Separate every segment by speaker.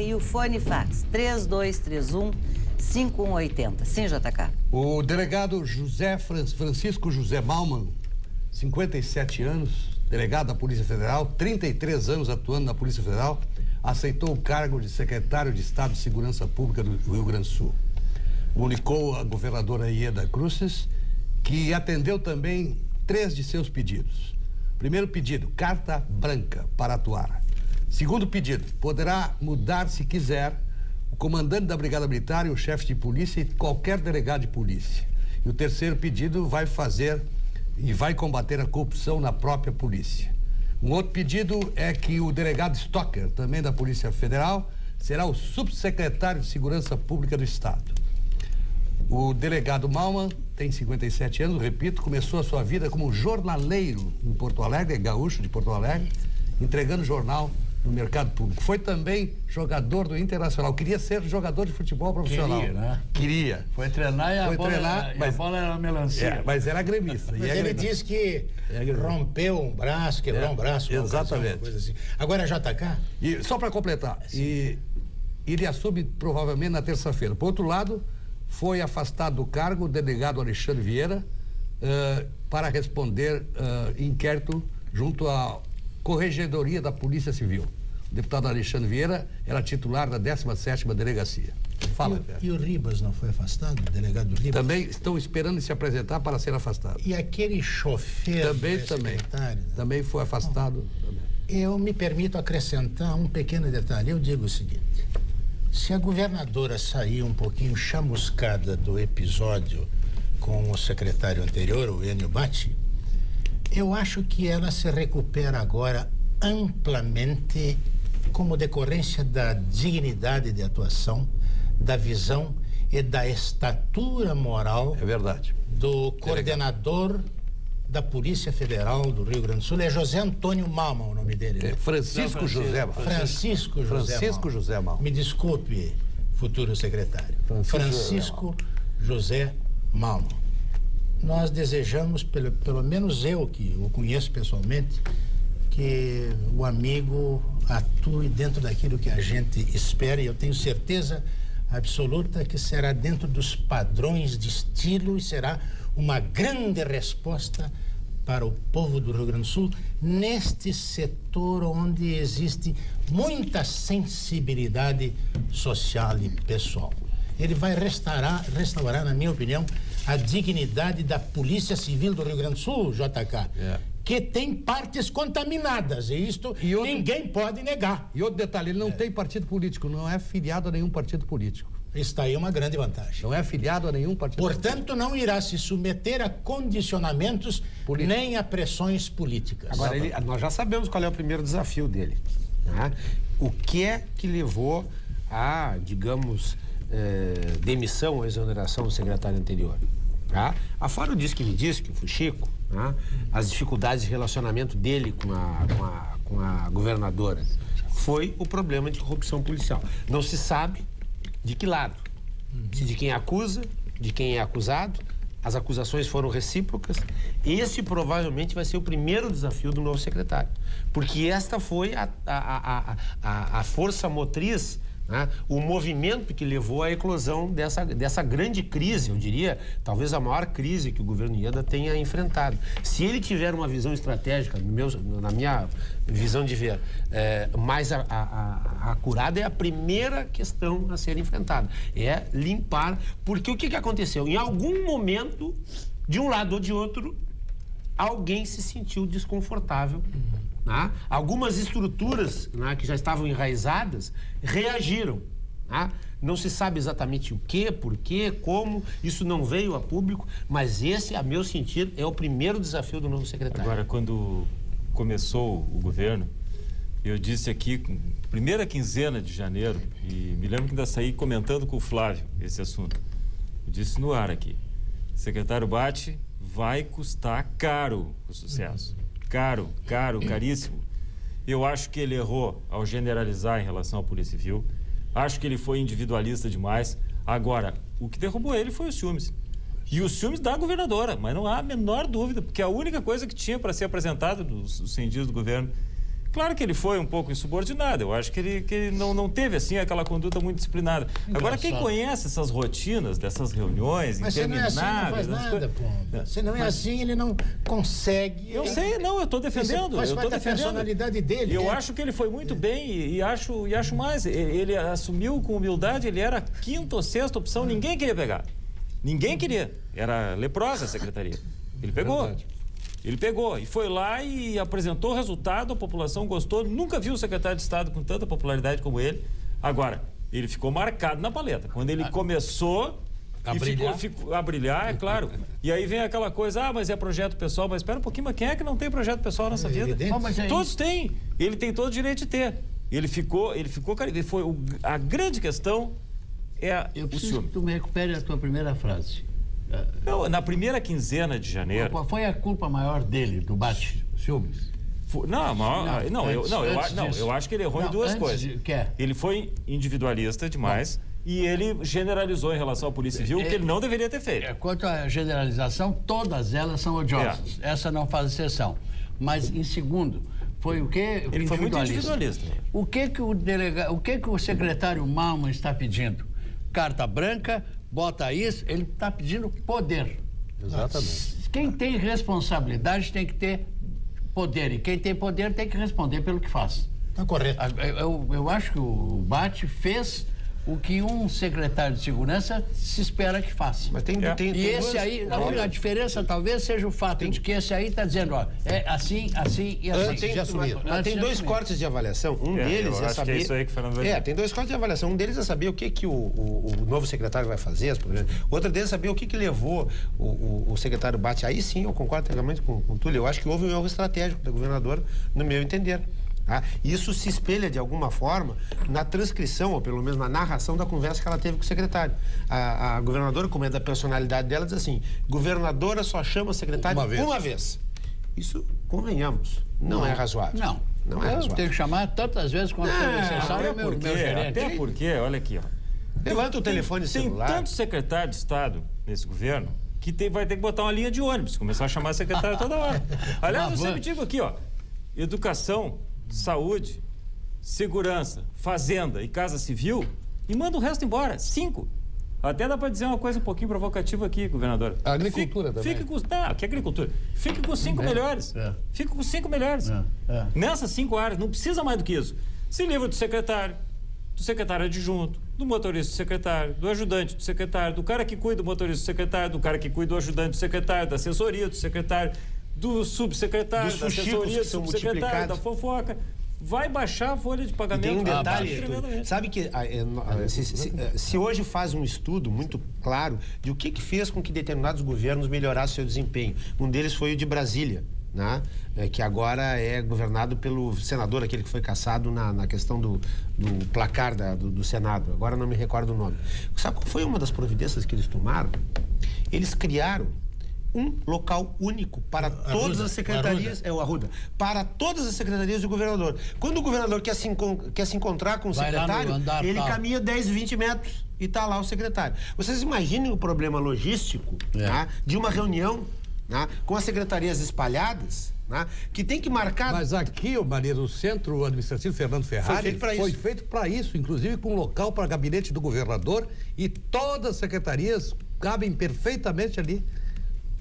Speaker 1: e o fone fax 3231-5180. Sim, JK.
Speaker 2: O delegado Francisco José Malman, 57 anos, delegado da Polícia Federal, 33 anos atuando na Polícia Federal, aceitou o cargo de secretário de Estado de Segurança Pública do Rio Grande do Sul. Comunicou a governadora Ieda Cruzes que atendeu também 3 de seus pedidos. Primeiro pedido, carta branca para atuar. Segundo pedido, poderá mudar se quiser o comandante da Brigada Militar e o chefe de polícia e qualquer delegado de polícia. E o terceiro pedido, vai combater a corrupção na própria polícia. Um outro pedido é que o delegado Stocker, também da Polícia Federal, será o subsecretário de Segurança Pública do Estado. O delegado Malman tem 57 anos, repito, começou a sua vida como jornaleiro em Porto Alegre, é gaúcho de Porto Alegre, entregando jornal no mercado público. Foi também jogador do Internacional. Queria ser jogador de futebol profissional.
Speaker 3: Queria, né?
Speaker 2: Queria.
Speaker 3: Foi treinar e a bola era uma melancia.
Speaker 2: Mas era gremista.
Speaker 4: Mas ele disse que rompeu um braço, quebrou um braço.
Speaker 2: Exatamente.
Speaker 4: Uma coisa assim. Agora, JK?
Speaker 2: E só para completar, ele assume provavelmente na terça-feira. Por outro lado, foi afastado do cargo o delegado Alexandre Vieira para responder inquérito junto à Corregedoria da Polícia Civil. O deputado Alexandre Vieira era titular da 17ª Delegacia. Fala,
Speaker 4: E o Ribas não foi afastado, o delegado Ribas?
Speaker 2: Também estão esperando se apresentar para ser afastado.
Speaker 4: E aquele chofer
Speaker 2: também foi afastado.
Speaker 4: Eu me permito acrescentar um pequeno detalhe. Eu digo o seguinte: se a governadora sair um pouquinho chamuscada do episódio com o secretário anterior, o Enio Batti, eu acho que ela se recupera agora amplamente como decorrência da dignidade de atuação, da visão e da estatura moral do coordenador da Polícia Federal do Rio Grande do Sul. É José Antônio Malman o nome dele, né?
Speaker 2: Francisco José Malman.
Speaker 4: Me desculpe, futuro secretário. Francisco José Malman. Nós desejamos, pelo menos eu que o conheço pessoalmente, que o amigo atue dentro daquilo que a gente espera, e eu tenho certeza absoluta que será dentro dos padrões de estilo e será uma grande resposta para o povo do Rio Grande do Sul neste setor onde existe muita sensibilidade social e pessoal. Ele vai restaurar, na minha opinião, a dignidade da Polícia Civil do Rio Grande do Sul, JK, que tem partes contaminadas, e isto ninguém pode negar.
Speaker 2: E outro detalhe, ele não tem partido político, não é filiado a nenhum partido político.
Speaker 4: Está aí uma grande vantagem.
Speaker 2: Não é afiliado a nenhum partido político.
Speaker 4: Portanto, não irá se submeter a condicionamentos nem a pressões políticas.
Speaker 3: Agora, nós já sabemos qual é o primeiro desafio dele, né? O que é que levou a, digamos, demissão ou exoneração do secretário anterior? Tá? A Faro disse que o Fuxico, né? As dificuldades de relacionamento dele com a governadora, foi o problema de corrupção policial. Não se sabe de que lado, se de quem acusa, de quem é acusado. As acusações foram recíprocas. Esse provavelmente vai ser o primeiro desafio do novo secretário, porque esta foi a força motriz, né? O movimento que levou à eclosão dessa grande crise, eu diria, talvez a maior crise que o governo Ieda tenha enfrentado. Se ele tiver uma visão estratégica, na minha visão de ver, mais acurada, é a primeira questão a ser enfrentada. É limpar, porque o que aconteceu? Em algum momento, de um lado ou de outro, alguém se sentiu desconfortável. Né? Algumas estruturas, né, que já estavam enraizadas reagiram. Né? Não se sabe exatamente o que, por quê, como, isso não veio a público, mas esse, a meu sentir, é o primeiro desafio do novo secretário.
Speaker 5: Agora, quando começou o governo, eu disse aqui, primeira quinzena de janeiro, e me lembro que ainda saí comentando com o Flávio esse assunto. Eu disse no ar aqui, secretário Batti, vai custar caro o sucesso. Caro, caríssimo. Eu acho que ele errou ao generalizar em relação à Polícia Civil. Acho que ele foi individualista demais. Agora, o que derrubou ele foi os ciúmes. E os ciúmes da governadora, mas não há a menor dúvida, porque a única coisa que tinha para ser apresentada nos 100 dias do governo Claro que ele foi um pouco insubordinado, eu acho que ele não teve, assim, aquela conduta muito disciplinada. Agora, quem conhece essas rotinas dessas reuniões
Speaker 4: Mas se não é assim, não faz
Speaker 5: intermináveis...
Speaker 4: nada, pô. Se não é assim, ele não consegue.
Speaker 5: Eu sei, não, eu estou defendendo.
Speaker 4: Faz
Speaker 5: eu
Speaker 4: parte
Speaker 5: tô
Speaker 4: da
Speaker 5: defendendo.
Speaker 4: personalidade dele.
Speaker 5: E eu acho que ele foi muito bem e acho mais. Ele assumiu com humildade, ele era a quinta ou sexta opção, ninguém queria pegar. Ninguém queria. Era leprosa a secretaria. Ele pegou.
Speaker 2: Verdade.
Speaker 5: Ele pegou e foi lá e apresentou o resultado, a população gostou. Nunca viu o secretário de Estado com tanta popularidade como ele. Agora, ele ficou marcado na paleta. Quando ele começou ficou a brilhar, é claro. E aí vem aquela coisa, mas é projeto pessoal. Mas espera um pouquinho, mas quem é que não tem projeto pessoal nessa vida? Todos têm. Ele tem todo o direito de ter. Ele ficou a grande questão é
Speaker 6: Eu
Speaker 5: o
Speaker 6: preciso
Speaker 5: ciúme.
Speaker 6: que tu me recupere a tua primeira frase.
Speaker 5: Na primeira quinzena de janeiro...
Speaker 6: Qual foi a culpa maior dele, do Bate?
Speaker 2: Ciúmes.
Speaker 5: Eu acho que ele errou em duas coisas. Ele foi individualista demais e ele generalizou em relação à Polícia Civil, que ele não deveria ter feito.
Speaker 6: Quanto à generalização, todas elas são odiosas. Essa não faz exceção. Mas, em segundo, foi o quê?
Speaker 5: Ele foi muito individualista.
Speaker 6: O que o secretário Malman está pedindo? Carta branca, bota isso, ele está pedindo poder.
Speaker 2: Exatamente.
Speaker 6: Quem tem responsabilidade tem que ter poder. E quem tem poder tem que responder pelo que faz.
Speaker 4: Tá correto.
Speaker 6: Eu acho que o Bate fez o que um secretário de segurança se espera que faça.
Speaker 3: Mas tem
Speaker 6: E esse aí, a diferença talvez seja o fato de que esse aí está dizendo, ó, é assim, assim e assim.
Speaker 3: Tem dois cortes de avaliação. Um deles
Speaker 5: eu
Speaker 3: é
Speaker 5: acho
Speaker 3: saber.
Speaker 5: que é isso aí que o Fernando vai dizer.
Speaker 3: Tem dois cortes de avaliação. Um deles é saber o que o novo secretário vai fazer, as programas. Outro deles é saber o que levou o secretário Bate. Aí sim, eu concordo integralmente com o Túlio. Eu acho que houve um erro estratégico da governadora, no meu entender. Tá? Isso se espelha, de alguma forma, na transcrição, ou pelo menos na narração da conversa que ela teve com o secretário. A governadora, como é da personalidade dela, diz assim, governadora só chama o secretário uma vez. Isso, convenhamos, não é razoável. Não é razoável.
Speaker 6: Tem que chamar tantas vezes quanto for necessário meu gerente.
Speaker 5: Até porque, olha aqui, ó.
Speaker 3: Levanta o telefone celular.
Speaker 5: Tem tanto secretário de Estado nesse governo que vai ter que botar uma linha de ônibus, começar a chamar secretário toda hora. Aliás, eu sempre digo aqui, ó, educação, saúde, segurança, fazenda e casa civil, e manda o resto embora. 5. Até dá para dizer uma coisa um pouquinho provocativa aqui, governador.
Speaker 2: A agricultura também.
Speaker 5: Que agricultura? Fique com 5 melhores. Fique com 5 melhores. Nessas 5 áreas, não precisa mais do que isso. Se livra do secretário adjunto, do motorista do secretário, do ajudante do secretário, do cara que cuida do motorista do secretário, do cara que cuida do ajudante do secretário, da assessoria do secretário, do subsecretário, da assessoria do subsecretário, da fofoca. Vai baixar a folha de pagamento.
Speaker 3: E tem um detalhe, sabe que se hoje faz um estudo muito claro de o que fez com que determinados governos melhorassem seu desempenho. Um deles foi o de Brasília, né? Que agora é governado pelo senador, aquele que foi cassado na questão do placar do Senado. Agora não me recordo o nome. Sabe qual foi uma das providências que eles tomaram? Eles criaram um local único para todas as secretarias, o Arruda, para todas as secretarias do governador. Quando o governador quer se encontrar com o secretário, ele caminha 10, 20 metros e está lá o secretário. Vocês imaginem o problema logístico, tá, de uma reunião, tá, com as secretarias espalhadas, tá, que tem que marcar...
Speaker 2: Mas aqui, Maria, o Centro Administrativo Fernando Ferrari foi feito para isso, inclusive com local para gabinete do governador, e todas as secretarias cabem perfeitamente ali.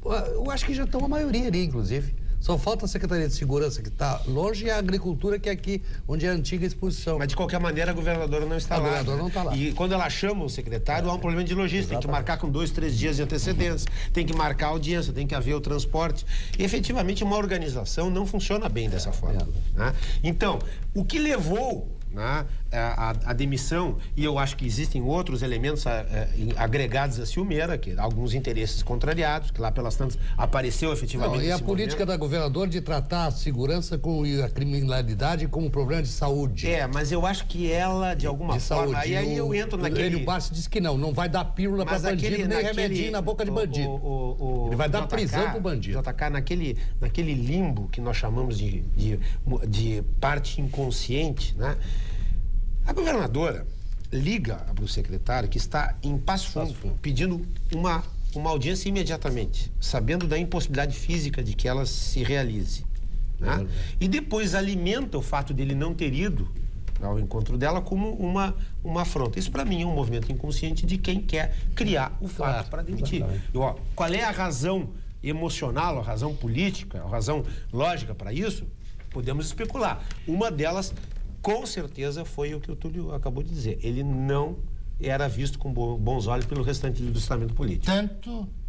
Speaker 2: Eu acho que já estão a maioria ali, inclusive. Só falta a Secretaria de Segurança, que está longe, e a Agricultura, que é aqui, onde é a antiga exposição.
Speaker 3: Mas, de qualquer maneira, a governadora não está lá.
Speaker 2: A governadora não está lá.
Speaker 3: E quando ela chama o secretário, há um problema de logística. Tem que marcar com 2, 3 dias de antecedência. Tem que marcar a audiência, tem que haver o transporte. E, efetivamente, uma organização não funciona bem dessa forma. Né? Então, o que levou... a demissão, e eu acho que existem outros elementos agregados a Ciumeira, que alguns interesses contrariados, que lá pelas tantas apareceu efetivamente.
Speaker 2: E a política da governadora de tratar a segurança e a criminalidade como um problema de saúde.
Speaker 3: Mas eu acho que ela, de alguma forma...
Speaker 2: Saúde.
Speaker 3: Aí eu entro naquele...
Speaker 2: O Bassi disse que não vai dar pílula para bandido, nem remedinho na boca de bandido. Ele vai dar prisão pro bandido.
Speaker 3: JK, naquele limbo que nós chamamos de parte inconsciente, né? A governadora liga para o secretário, que está em Passo Fundo, pedindo uma audiência imediatamente, sabendo da impossibilidade física de que ela se realize. né? E depois alimenta o fato dele não ter ido ao encontro dela como uma afronta. Isso, para mim, é um movimento inconsciente de quem quer criar o fato para demitir. Qual é a razão emocional, a razão política, a razão lógica para isso? Podemos especular. Uma delas, com certeza, foi o que o Túlio acabou de dizer. Ele não era visto com bons olhos pelo restante do estamento político.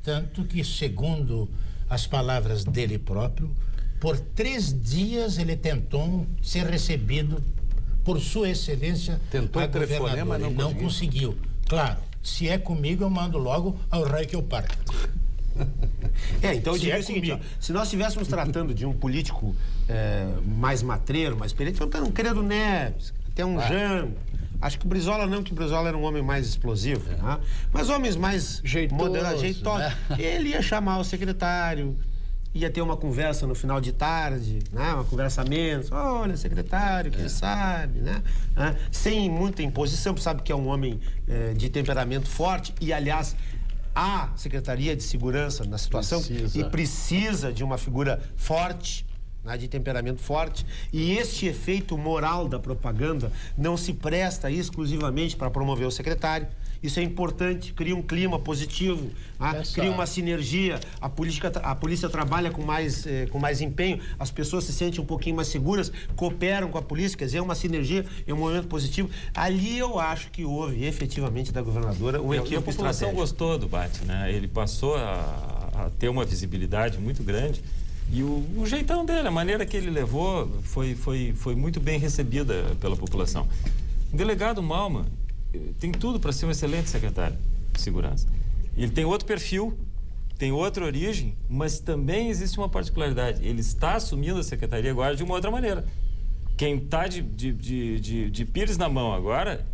Speaker 4: Tanto que, segundo as palavras dele próprio, por 3 dias ele tentou ser recebido por Sua Excelência
Speaker 2: tentou
Speaker 4: a
Speaker 2: telefonar, mas
Speaker 4: não conseguiu. Claro, se é comigo, eu mando logo ao rei que eu parta.
Speaker 3: Então eu diria o seguinte, ó, se nós estivéssemos tratando de um político mais matreiro, mais experiente, um Credo Neves, até um Jango. Acho que o Brizola não, que o Brizola era um homem mais explosivo, né? Mas homens mais moderados, jeitosos. Né? Ele ia chamar o secretário, ia ter uma conversa no final de tarde, né? Uma conversa menos. Olha, secretário, quem sabe, né? Sem muita imposição, sabe que é um homem de temperamento forte e, aliás, a Secretaria de Segurança na situação precisa de uma figura forte, né, de temperamento forte, e este efeito moral da propaganda não se presta exclusivamente para promover o secretário. Isso é importante, cria um clima positivo, cria uma sinergia, a polícia trabalha com mais empenho, as pessoas se sentem um pouquinho mais seguras, cooperam com a polícia, quer dizer, é uma sinergia, é um momento positivo. Ali eu acho que houve, efetivamente, da governadora, um equívoco estratégico.
Speaker 5: A população gostou do Bate, né? Ele passou a ter uma visibilidade muito grande. E o jeitão dele, a maneira que ele levou, foi muito bem recebida pela população. O delegado Malman tem tudo para ser um excelente secretário de segurança. Ele tem outro perfil, tem outra origem, mas também existe uma particularidade. Ele está assumindo a secretaria agora de uma outra maneira. Quem está de pires na mão agora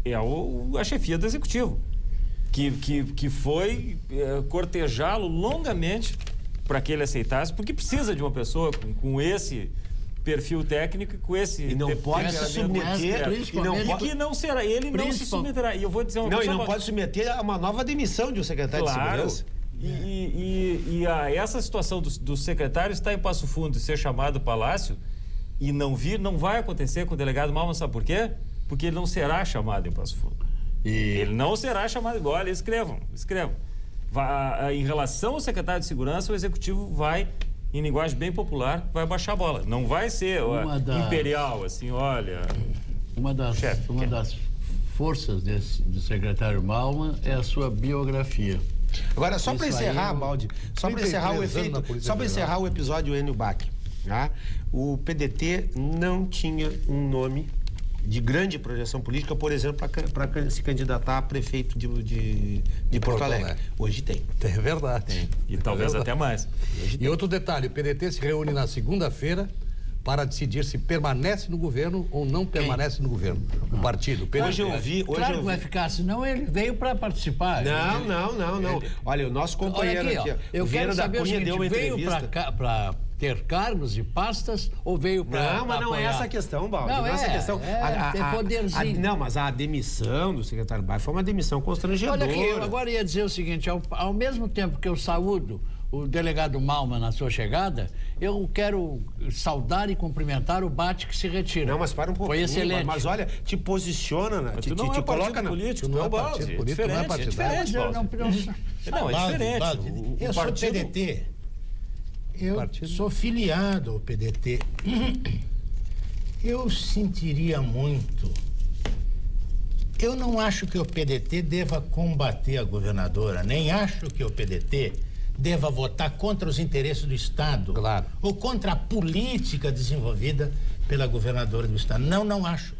Speaker 5: é a chefia do executivo, que foi cortejá-lo longamente para que ele aceitasse, porque precisa de uma pessoa com esse perfil técnico e com esse...
Speaker 3: E não pode se submeter...
Speaker 5: que não será, ele não se submeterá. E eu vou dizer uma coisa...
Speaker 3: Não, e não pode submeter a uma nova demissão de um secretário de segurança.
Speaker 5: E essa situação do secretário estar em Passo Fundo e ser chamado ao Palácio e não vir, não vai acontecer com o delegado Malman, sabe por quê? Porque ele não será chamado em Passo Fundo. Ele não será chamado... Olha, escrevam. Em relação ao secretário de segurança, o executivo vai, em linguagem bem popular, vai baixar a bola. Não vai ser imperial, assim, olha...
Speaker 6: Uma das forças do secretário Malman é a sua biografia.
Speaker 3: Agora, só para encerrar, Baldi, só para encerrar o episódio Enio Bach, tá? O PDT não tinha um nome de grande projeção política, por exemplo, para se candidatar a prefeito de Porto Alegre. Hoje tem.
Speaker 2: É verdade.
Speaker 5: Tem. E talvez até mais.
Speaker 2: E outro detalhe, o PDT se reúne na segunda-feira para decidir se permanece no governo ou não permanece no governo. O partido.
Speaker 3: Hoje eu vi...
Speaker 6: Claro que vai ficar, senão ele veio para participar.
Speaker 3: Não. Olha, o nosso companheiro aqui,
Speaker 6: eu quero saber o seguinte, veio para ter cargos e pastas ou veio para
Speaker 3: Não, mas não é essa a questão, Baldi. Não é essa a questão.
Speaker 6: Tem poderzinho.
Speaker 3: Não, mas a demissão do secretário Bach foi uma demissão constrangedora.
Speaker 6: Olha aqui, eu agora ia dizer o seguinte, ao mesmo tempo que eu saúdo o delegado Malman na sua chegada, eu quero saudar e cumprimentar o Bate que se retira.
Speaker 3: Não, mas para um pouquinho.
Speaker 6: Foi excelente.
Speaker 3: Mas olha, te posiciona, te coloca na...
Speaker 5: político, não é partido político, não é partidário.
Speaker 6: É diferente.
Speaker 4: Eu sou PDT. Eu sou filiado ao PDT. Eu sentiria muito. Eu não acho que o PDT deva combater a governadora, nem acho que o PDT deva votar contra os interesses do Estado.
Speaker 2: Claro.
Speaker 4: Ou contra a política desenvolvida pela governadora do Estado. Não acho.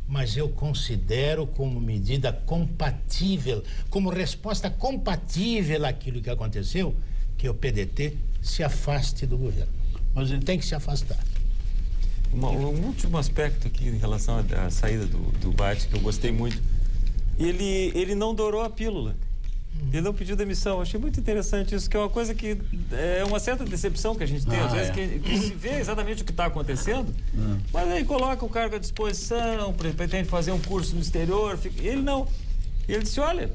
Speaker 4: Mas eu considero como medida compatível, como resposta compatível àquilo que aconteceu, que o PDT se afaste do governo. Mas ele tem que se afastar.
Speaker 5: Um último aspecto aqui em relação à saída do Bate, que eu gostei muito. Ele não dourou a pílula. Ele não pediu demissão. Achei muito interessante isso, que é uma coisa que é uma certa decepção que a gente tem, às vezes, que se vê exatamente o que está acontecendo, mas aí coloca o cargo à disposição, pretende fazer um curso no exterior. Ele não. Ele disse, olha,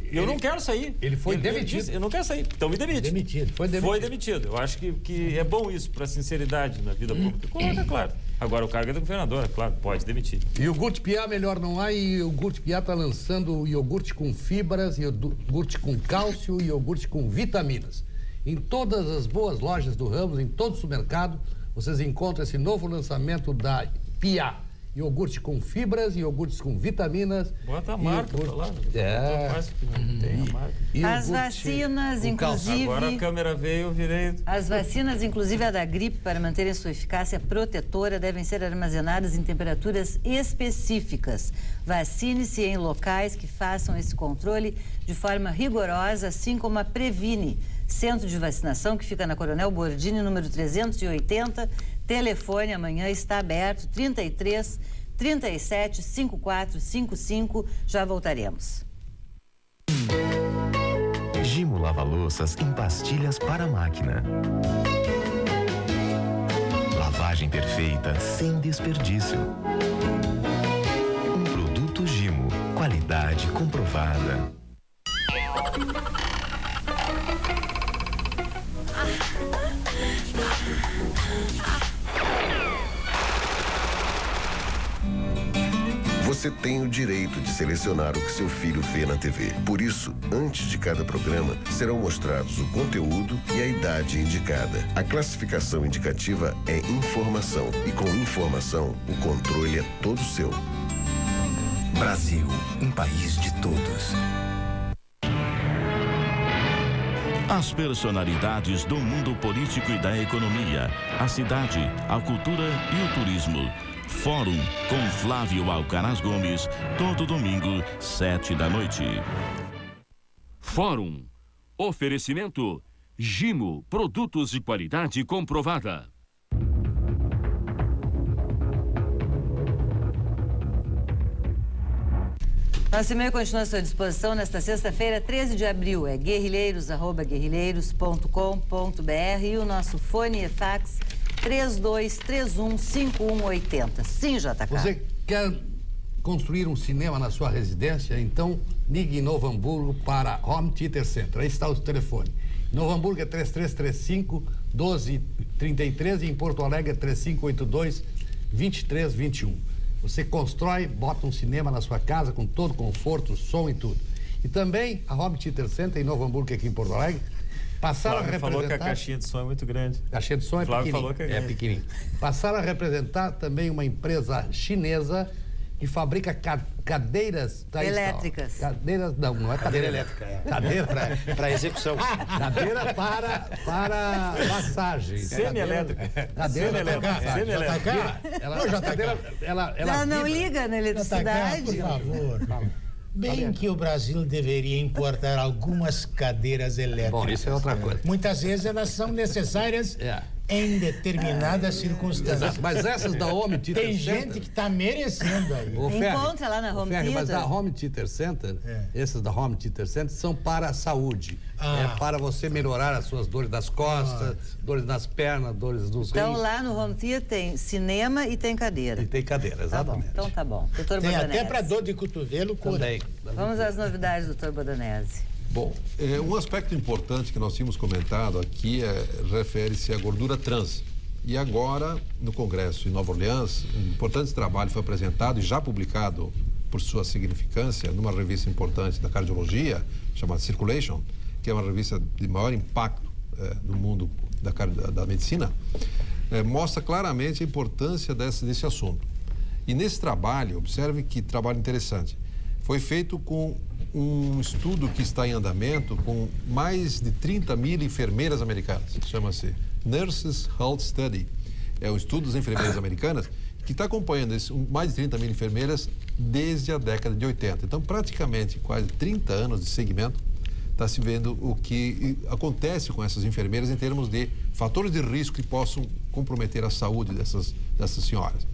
Speaker 5: E eu não quero sair.
Speaker 2: Ele foi demitido.
Speaker 5: Disse, eu não quero sair, então me demite.
Speaker 2: Foi demitido.
Speaker 5: Foi demitido. Eu acho que é bom isso para sinceridade na vida pública. Coloca, claro. Agora, o cargo é do governador, é claro, pode demitir.
Speaker 2: Iogurte Piá, melhor não há, e iogurte Piá está lançando iogurte com fibras, iogurte com cálcio e iogurte com vitaminas. Em todas as boas lojas do Ramos, em todo o supermercado, vocês encontram esse novo lançamento da Piá. Iogurte com fibras, iogurtes com vitaminas.
Speaker 5: Bota a marca pra lá. Tem a marca.
Speaker 1: As vacinas, inclusive...
Speaker 5: Agora a câmera veio, eu virei...
Speaker 1: As vacinas, inclusive a da gripe, para manterem sua eficácia protetora, devem ser armazenadas em temperaturas específicas. Vacine-se em locais que façam esse controle de forma rigorosa, assim como a Previne, centro de vacinação que fica na Coronel Bordini, número 380. Telefone amanhã está aberto, 33 37 54 55. Já voltaremos.
Speaker 7: Gimo lava-louças em pastilhas para a máquina. Lavagem perfeita sem desperdício. Um produto Gimo, qualidade comprovada.
Speaker 8: Você tem o direito de selecionar o que seu filho vê na TV. Por isso, antes de cada programa, serão mostrados o conteúdo e a idade indicada. A classificação indicativa é informação e com informação, o controle é todo seu.
Speaker 7: Brasil, um país de todos.
Speaker 9: As personalidades do mundo político e da economia, a cidade, a cultura e o turismo. Fórum com Flávio Alcaraz Gomes, todo domingo, 19h.
Speaker 10: Fórum. Oferecimento Gimo, produtos de qualidade comprovada.
Speaker 1: Nosso e-mail continua à sua disposição nesta sexta-feira, 13 de abril. É guerrilheiros@guerrilheiros.com.br e o nosso fone e fax 32315180. Sim, JK.
Speaker 2: Você quer construir um cinema na sua residência? Então, ligue em Novo Hamburgo para Home Theater Center. Aí está o telefone. Em Novo Hamburgo é 3335-1233 e em Porto Alegre é 3582-2321. Você constrói, bota um cinema na sua casa com todo conforto, som e tudo. E também a Home Theater Center em Novo Hamburgo, aqui em Porto Alegre, passaram a representar...
Speaker 5: falou que a caixinha de som é muito grande.
Speaker 2: A caixinha de som é
Speaker 5: Flávio
Speaker 2: pequenininha.
Speaker 5: falou que é grande.
Speaker 2: Pequenininho. Passaram a representar também uma empresa chinesa que fabrica cadeiras...
Speaker 1: Elétricas.
Speaker 2: Cadeiras... Não é cadeira elétrica. Cadeira
Speaker 3: Para execução.
Speaker 2: Cadeira para massagem.
Speaker 5: Semi-elétrica.
Speaker 2: Cadeira para massagem.
Speaker 1: Ela não liga na eletricidade.
Speaker 4: Por favor. Bem que o Brasil deveria importar algumas cadeiras elétricas.
Speaker 2: Bom, isso é outra coisa.
Speaker 4: Muitas vezes elas são necessárias em determinadas circunstâncias.
Speaker 2: Mas essas da Home Theater
Speaker 4: Tem
Speaker 2: Center...
Speaker 4: gente que está merecendo aí.
Speaker 1: Encontra lá na Home Theater.
Speaker 2: Mas da Home Theater Center, essas da Home Theater Center são para a saúde. É para você melhorar as suas dores das costas, dores nas pernas, dores dos rins.
Speaker 1: Então lá no Home Theater tem cinema e tem cadeira.
Speaker 2: E tem cadeira, exatamente.
Speaker 1: Então tá bom. Doutor
Speaker 4: Tem
Speaker 1: Bodonese.
Speaker 4: até para dor de cotovelo.
Speaker 2: Também.
Speaker 1: Vamos às novidades, doutor Bodonese.
Speaker 11: Bom, um aspecto importante que nós tínhamos comentado aqui refere-se à gordura trans. E agora, no Congresso em Nova Orleans, um importante trabalho foi apresentado e já publicado por sua significância numa revista importante da cardiologia, chamada Circulation, que é uma revista de maior impacto no mundo da medicina, mostra claramente a importância desse assunto. E nesse trabalho, observe que trabalho interessante, foi feito com um estudo que está em andamento com mais de 30 mil enfermeiras americanas. Chama-se Nurses Health Study. É o estudo das enfermeiras americanas que está acompanhando mais de 30 mil enfermeiras desde a década de 80. Então, praticamente quase 30 anos de segmento, está se vendo o que acontece com essas enfermeiras em termos de fatores de risco que possam comprometer a saúde dessas senhoras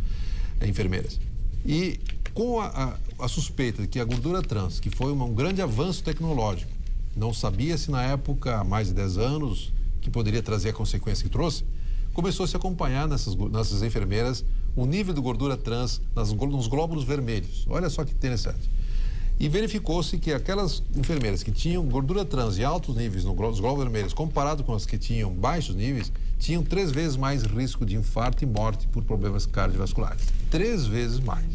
Speaker 11: enfermeiras. E com a suspeita de que a gordura trans, que foi um grande avanço tecnológico, não sabia-se na época, há mais de 10 anos, que poderia trazer a consequência que trouxe, começou a se acompanhar nessas enfermeiras o nível de gordura trans nos glóbulos vermelhos. Olha só que interessante. E verificou-se que aquelas enfermeiras que tinham gordura trans em altos níveis nos glóbulos vermelhos, comparado com as que tinham baixos níveis, tinham 3 vezes mais risco de infarto e morte por problemas cardiovasculares. 3 vezes mais.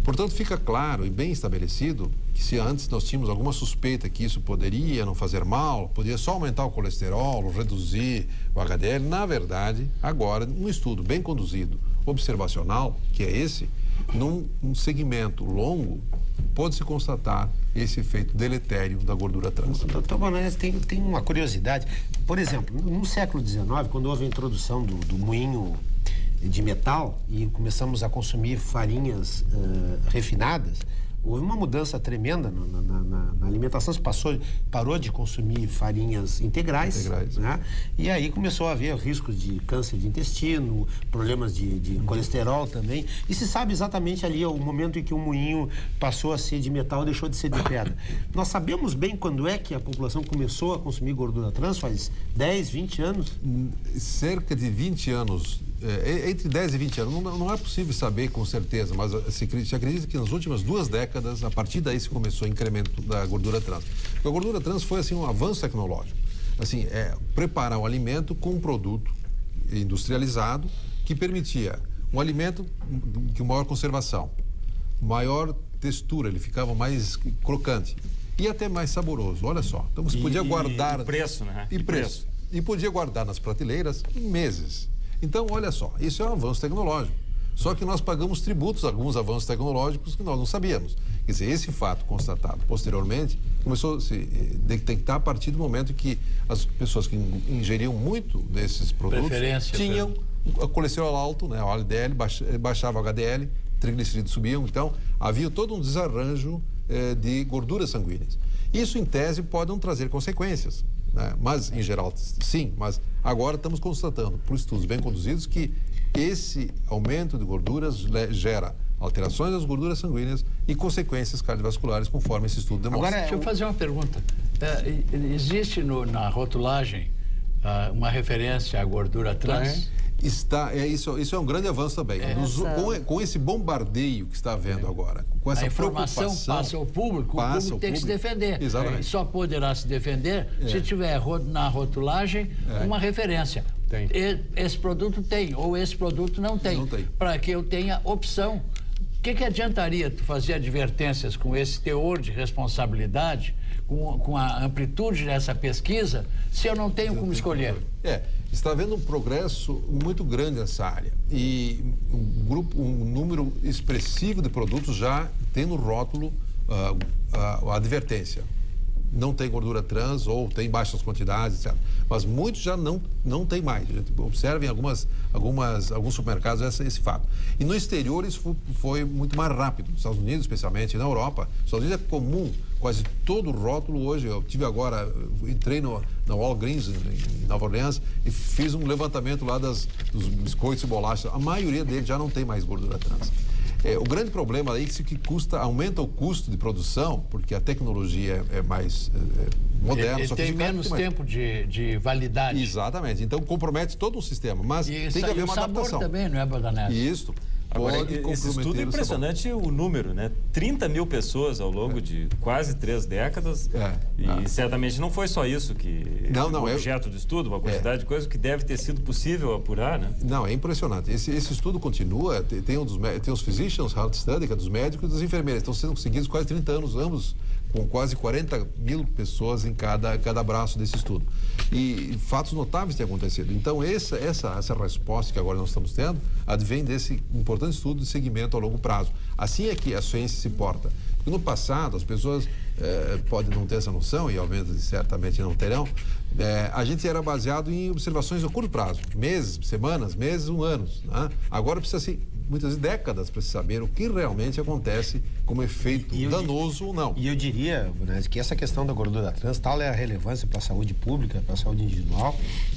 Speaker 11: Portanto, fica claro e bem estabelecido que se antes nós tínhamos alguma suspeita que isso poderia não fazer mal, poderia só aumentar o colesterol, reduzir o HDL, na verdade, agora, um estudo bem conduzido, observacional, que é esse, num segmento longo, pode-se constatar esse efeito deletério da gordura trans.
Speaker 3: Doutor Bonones, tem uma curiosidade. Por exemplo, no século XIX, quando houve a introdução do moinho de metal e começamos a consumir farinhas refinadas, houve uma mudança tremenda na alimentação. Se parou de consumir farinhas integrais. Né? E aí começou a haver riscos de câncer de intestino, problemas de colesterol também. E se sabe exatamente ali o momento em que o moinho passou a ser de metal e deixou de ser de pedra. Nós sabemos bem quando é que a população começou a consumir gordura trans, faz 10, 20 anos?
Speaker 11: Cerca de 20 anos. Entre 10 e 20 anos, não é possível saber com certeza, mas se acredita que nas últimas 2 décadas, a partir daí se começou o incremento da gordura trans. Porque a gordura trans foi assim um avanço tecnológico. Assim, preparar um alimento com um produto industrializado que permitia um alimento com maior conservação, maior textura, ele ficava mais crocante e até mais saboroso. Olha só, então você podia guardar...
Speaker 5: E preço, né?
Speaker 11: E preço. E podia guardar nas prateleiras meses. Então, olha só, isso é um avanço tecnológico. Só que nós pagamos tributos a alguns avanços tecnológicos que nós não sabíamos. Quer dizer, esse fato constatado posteriormente começou a se detectar a partir do momento que as pessoas que ingeriam muito desses produtos tinham o colesterol alto, né, o LDL, baixava o HDL, triglicerídeos subiam. Então, havia todo um desarranjo de gorduras sanguíneas. Isso, em tese, pode não trazer consequências. Mas, em geral, sim, mas agora estamos constatando, por estudos bem conduzidos, que esse aumento de gorduras gera alterações das gorduras sanguíneas e consequências cardiovasculares, conforme esse estudo demonstra.
Speaker 6: Agora, deixa eu fazer uma pergunta. Existe na rotulagem uma referência à gordura trans?
Speaker 11: Isso é um grande avanço também. Com esse bombardeio que está havendo agora, com essa
Speaker 6: informação passa ao público, o público tem que se defender.
Speaker 11: Exatamente.
Speaker 6: Só poderá se defender se tiver na rotulagem uma referência.
Speaker 11: Tem.
Speaker 6: Esse produto tem, ou esse produto não tem. Para que eu tenha opção. O que adiantaria tu fazer advertências com esse teor de responsabilidade, com a amplitude dessa pesquisa, se eu não tenho como escolher?
Speaker 11: Está havendo um progresso muito grande nessa área e um número expressivo de produtos já tem no rótulo a advertência. Não tem gordura trans ou tem baixas quantidades, etc. Mas muitos já não tem mais. A gente observa em alguns supermercados esse fato. E no exterior isso foi muito mais rápido. Nos Estados Unidos, especialmente, na Europa. Nos Estados Unidos é comum, quase todo o rótulo hoje. Eu entrei na Walgreens, em Nova Orleans, e fiz um levantamento lá dos biscoitos e bolachas. A maioria deles já não tem mais gordura trans. O grande problema aí é que aumenta o custo de produção, porque a tecnologia é mais moderna.
Speaker 6: Ele tem menos tempo de validade.
Speaker 11: Exatamente. Então compromete todo um sistema. Mas tem que haver uma adaptação.
Speaker 6: O sabor também, não é, Bodanese?
Speaker 11: Isso.
Speaker 5: Agora, esse estudo é impressionante o número, né? 30 mil pessoas ao longo de quase 3 décadas. E certamente não foi só isso que o objeto do estudo, uma quantidade de coisas que deve ter sido possível apurar, né?
Speaker 11: Não, é impressionante. Esse estudo continua, tem os physicians, health study, que é dos médicos e das enfermeiras. Estão sendo seguidos quase 30 anos, ambos com quase 40 mil pessoas em cada braço desse estudo. E fatos notáveis têm acontecido. Então, essa resposta que agora nós estamos tendo advém desse importante estudo de segmento a longo prazo. Assim é que a ciência se porta. Porque no passado, as pessoas podem não ter essa noção, e obviamente certamente não terão, a gente era baseado em observações a curto prazo, meses, semanas, meses, anos. Né? Agora precisa-se muitas vezes décadas para se saber o que realmente acontece como efeito danoso ou não.
Speaker 3: E eu diria, né, que essa questão da gordura trans, tal é a relevância para a saúde pública, para a saúde individual,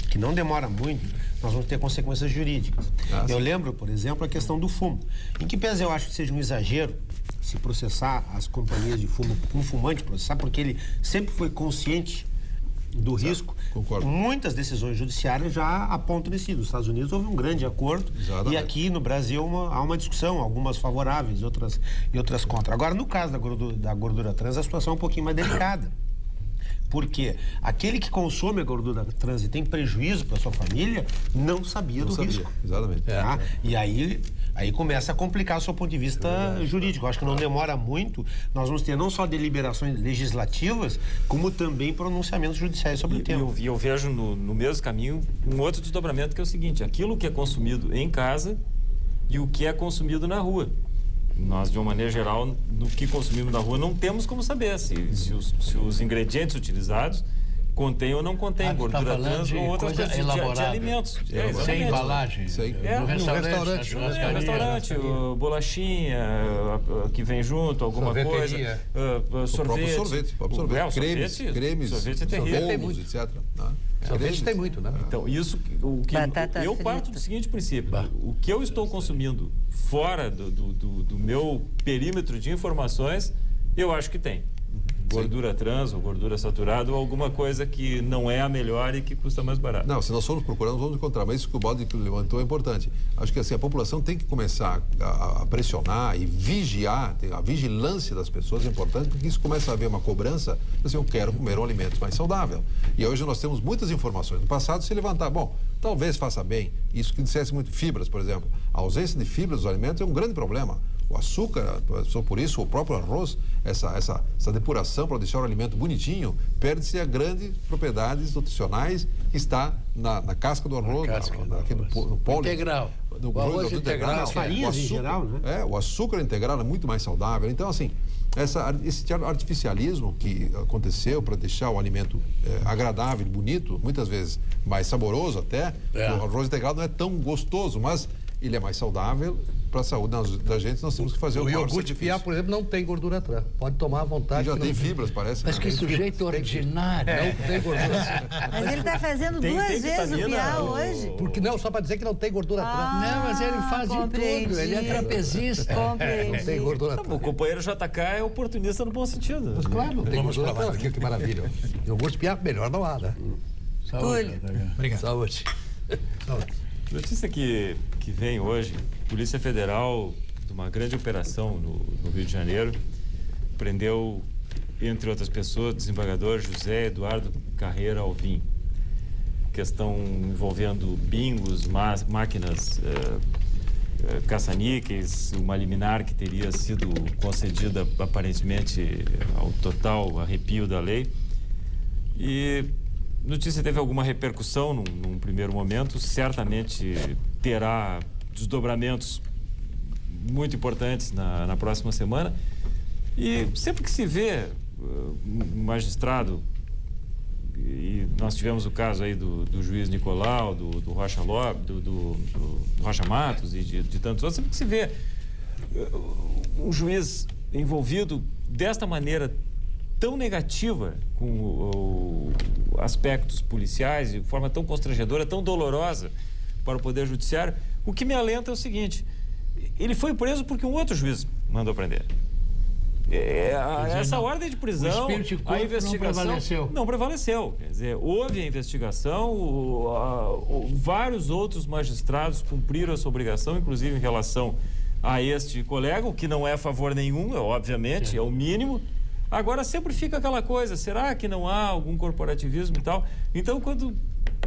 Speaker 3: que não demora muito, nós vamos ter consequências jurídicas. Eu lembro, por exemplo, a questão do fumo, em que pese eu acho que seja um exagero se processar as companhias de fumo, um fumante processar, porque ele sempre foi consciente do risco.
Speaker 11: Concordo.
Speaker 3: Muitas decisões judiciárias já apontam nesse. Nos Estados Unidos houve um grande acordo.
Speaker 11: Exatamente.
Speaker 3: E aqui no Brasil há uma discussão, algumas favoráveis e outras contra. Agora, no caso da gordura trans, a situação é um pouquinho mais delicada. Porque aquele que consome a gordura trans e tem prejuízo para sua família, não sabia do risco.
Speaker 11: Exatamente.
Speaker 3: Tá? E aí começa a complicar o seu ponto de vista jurídico. Eu acho que não demora muito, nós vamos ter não só deliberações legislativas, como também pronunciamentos judiciais sobre o tema.
Speaker 5: E eu vejo no mesmo caminho um outro desdobramento, que é o seguinte: aquilo que é consumido em casa e o que é consumido na rua. Nós, de uma maneira geral, no que consumimos na rua, não temos como saber se os ingredientes utilizados contêm ou não contêm gordura trans ou outras coisas de alimentos.
Speaker 6: Sem embalagem.
Speaker 5: No restaurante, bolachinha que vem junto, alguma coisa. Sorvete. Sorvete é terrível.
Speaker 11: Bolos, etc.
Speaker 2: Sorvete tem muito, né?
Speaker 5: Então, isso, eu parto do seguinte princípio: o que eu estou consumindo fora do meu perímetro de informações, eu acho que tem gordura trans ou gordura saturada ou alguma coisa que não é a melhor e que custa mais barato.
Speaker 11: Não, se nós formos procurar, nós vamos encontrar. Mas isso que o Baldi levantou é importante. Acho que assim, a população tem que começar a pressionar e vigiar. A vigilância das pessoas é importante, porque isso começa a haver uma cobrança. Assim, eu quero comer um alimento mais saudável. E hoje nós temos muitas informações. No passado, se levantar, bom, talvez faça bem. Isso que dissesse muito, fibras, por exemplo. A ausência de fibras dos alimentos é um grande problema. O açúcar, só por isso, o próprio arroz, essa depuração para deixar o alimento bonitinho, perde-se a grandes propriedades nutricionais que está na casca do arroz, no polo.
Speaker 6: Integral.
Speaker 11: No
Speaker 6: arroz integral.
Speaker 3: As farinhas em geral, né?
Speaker 11: O açúcar integral é muito mais saudável. Então, assim, esse artificialismo que aconteceu para deixar o alimento agradável, bonito, muitas vezes mais saboroso até, o arroz integral não é tão gostoso, mas ele é mais saudável. Para a saúde da gente, nós temos que fazer
Speaker 2: o iogurte Piá, por exemplo, não tem gordura trans. Pode tomar à vontade.
Speaker 11: E já tem fibras, parece.
Speaker 6: Mas que sujeito ordinário.
Speaker 2: Não tem gordura.
Speaker 1: Mas ele está fazendo duas vezes o Piá hoje.
Speaker 2: Porque não, só para dizer que não tem gordura trans.
Speaker 6: Não, mas ele faz de tudo. Ele é trapezista.
Speaker 2: Não tem gordura trans.
Speaker 5: O companheiro JK é oportunista no bom sentido.
Speaker 2: Mas claro, não tem gordura trans. Que maravilha. Iogurte Piá, melhor não há, né?
Speaker 1: Saúde.
Speaker 2: Obrigado. Saúde.
Speaker 5: Notícia que vem hoje: Polícia Federal, de uma grande operação no Rio de Janeiro, prendeu, entre outras pessoas, o desembargador José Eduardo Carreira Alvim. Questão envolvendo bingos, máquinas caça-níqueis, uma liminar que teria sido concedida aparentemente ao total arrepio da lei. E a notícia teve alguma repercussão num primeiro momento, certamente terá desdobramentos muito importantes na próxima semana. E sempre que se vê um magistrado, e nós tivemos o caso aí do juiz Nicolau, do Rocha Lopes, do Rocha Matos e de tantos outros, sempre que se vê um juiz envolvido desta maneira tão negativa com aspectos policiais, de forma tão constrangedora, tão dolorosa para o Poder Judiciário, o que me alenta é o seguinte: ele foi preso porque um outro juiz mandou prender. Essa ordem de prisão, a investigação não prevaleceu. Quer dizer, houve a investigação, vários outros magistrados cumpriram essa obrigação, inclusive em relação a este colega, o que não é favor nenhum, obviamente, é o mínimo. Agora sempre fica aquela coisa: será que não há algum corporativismo e tal? Então, quando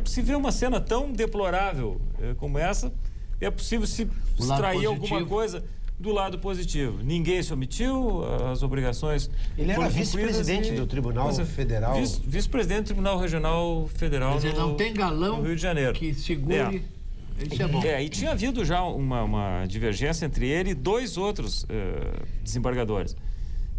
Speaker 5: se vê uma cena tão deplorável como essa, é possível se extrair alguma coisa do lado positivo. Ninguém se omitiu, as obrigações.
Speaker 3: Ele era vice-presidente do Tribunal Federal.
Speaker 5: Vice-presidente do Tribunal Regional Federal.
Speaker 6: Mas ele não tem galão
Speaker 5: no Rio de Janeiro.
Speaker 6: Que segure. Isso é bom.
Speaker 5: E tinha havido já uma divergência entre ele e dois outros desembargadores,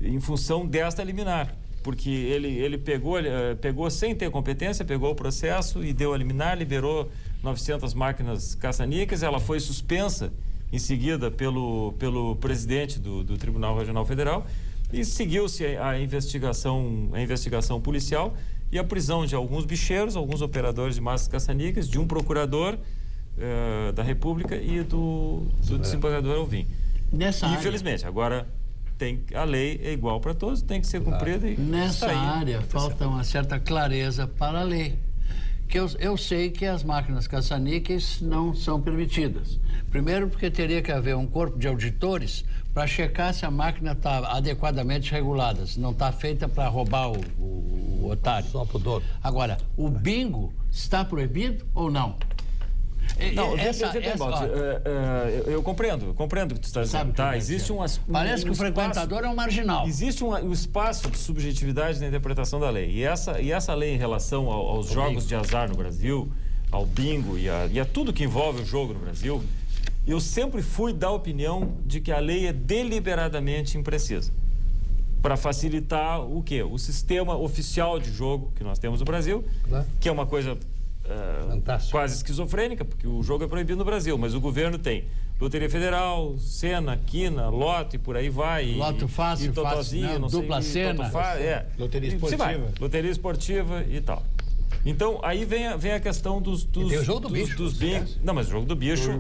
Speaker 5: em função desta liminar, porque ele pegou sem ter competência, pegou o processo e deu a liminar, liberou 900 máquinas caça-níqueis. Ela foi suspensa em seguida pelo presidente do Tribunal Regional Federal e seguiu-se a investigação policial e a prisão de alguns bicheiros, alguns operadores de massas caça-níqueis, de um procurador da República e do desembargador Alvim. Infelizmente, agora a lei é igual para todos, tem que ser cumprida. E
Speaker 6: nessa área falta uma certa clareza para a lei. Que eu sei que as máquinas caça-níqueis não são permitidas. Primeiro porque teria que haver um corpo de auditores para checar se a máquina está adequadamente regulada, se não está feita para roubar o otário.
Speaker 2: Só pro dono.
Speaker 6: Agora, o bingo está proibido ou não?
Speaker 5: Não, eu compreendo o que tu está dizendo. Tá, existe
Speaker 6: parece que o frequentador é um marginal.
Speaker 5: Existe um espaço de subjetividade na interpretação da lei. E essa lei em relação aos jogos de azar no Brasil, ao bingo e a tudo que envolve o jogo no Brasil, eu sempre fui da opinião de que a lei é deliberadamente imprecisa. Para facilitar o quê? O sistema oficial de jogo que nós temos no Brasil, que é uma coisa quase esquizofrênica, porque o jogo é proibido no Brasil, mas o governo tem Loteria Federal, Sena, Quina, Loto e por aí vai.
Speaker 6: Loto fácil,
Speaker 5: Totozinho, não
Speaker 6: dupla
Speaker 5: sei,
Speaker 6: Sena.
Speaker 3: Loteria esportiva.
Speaker 5: Loteria esportiva e tal. Então, aí vem a questão dos
Speaker 2: tem o jogo do bicho.
Speaker 5: Dos bingos. Não, mas o jogo do bicho,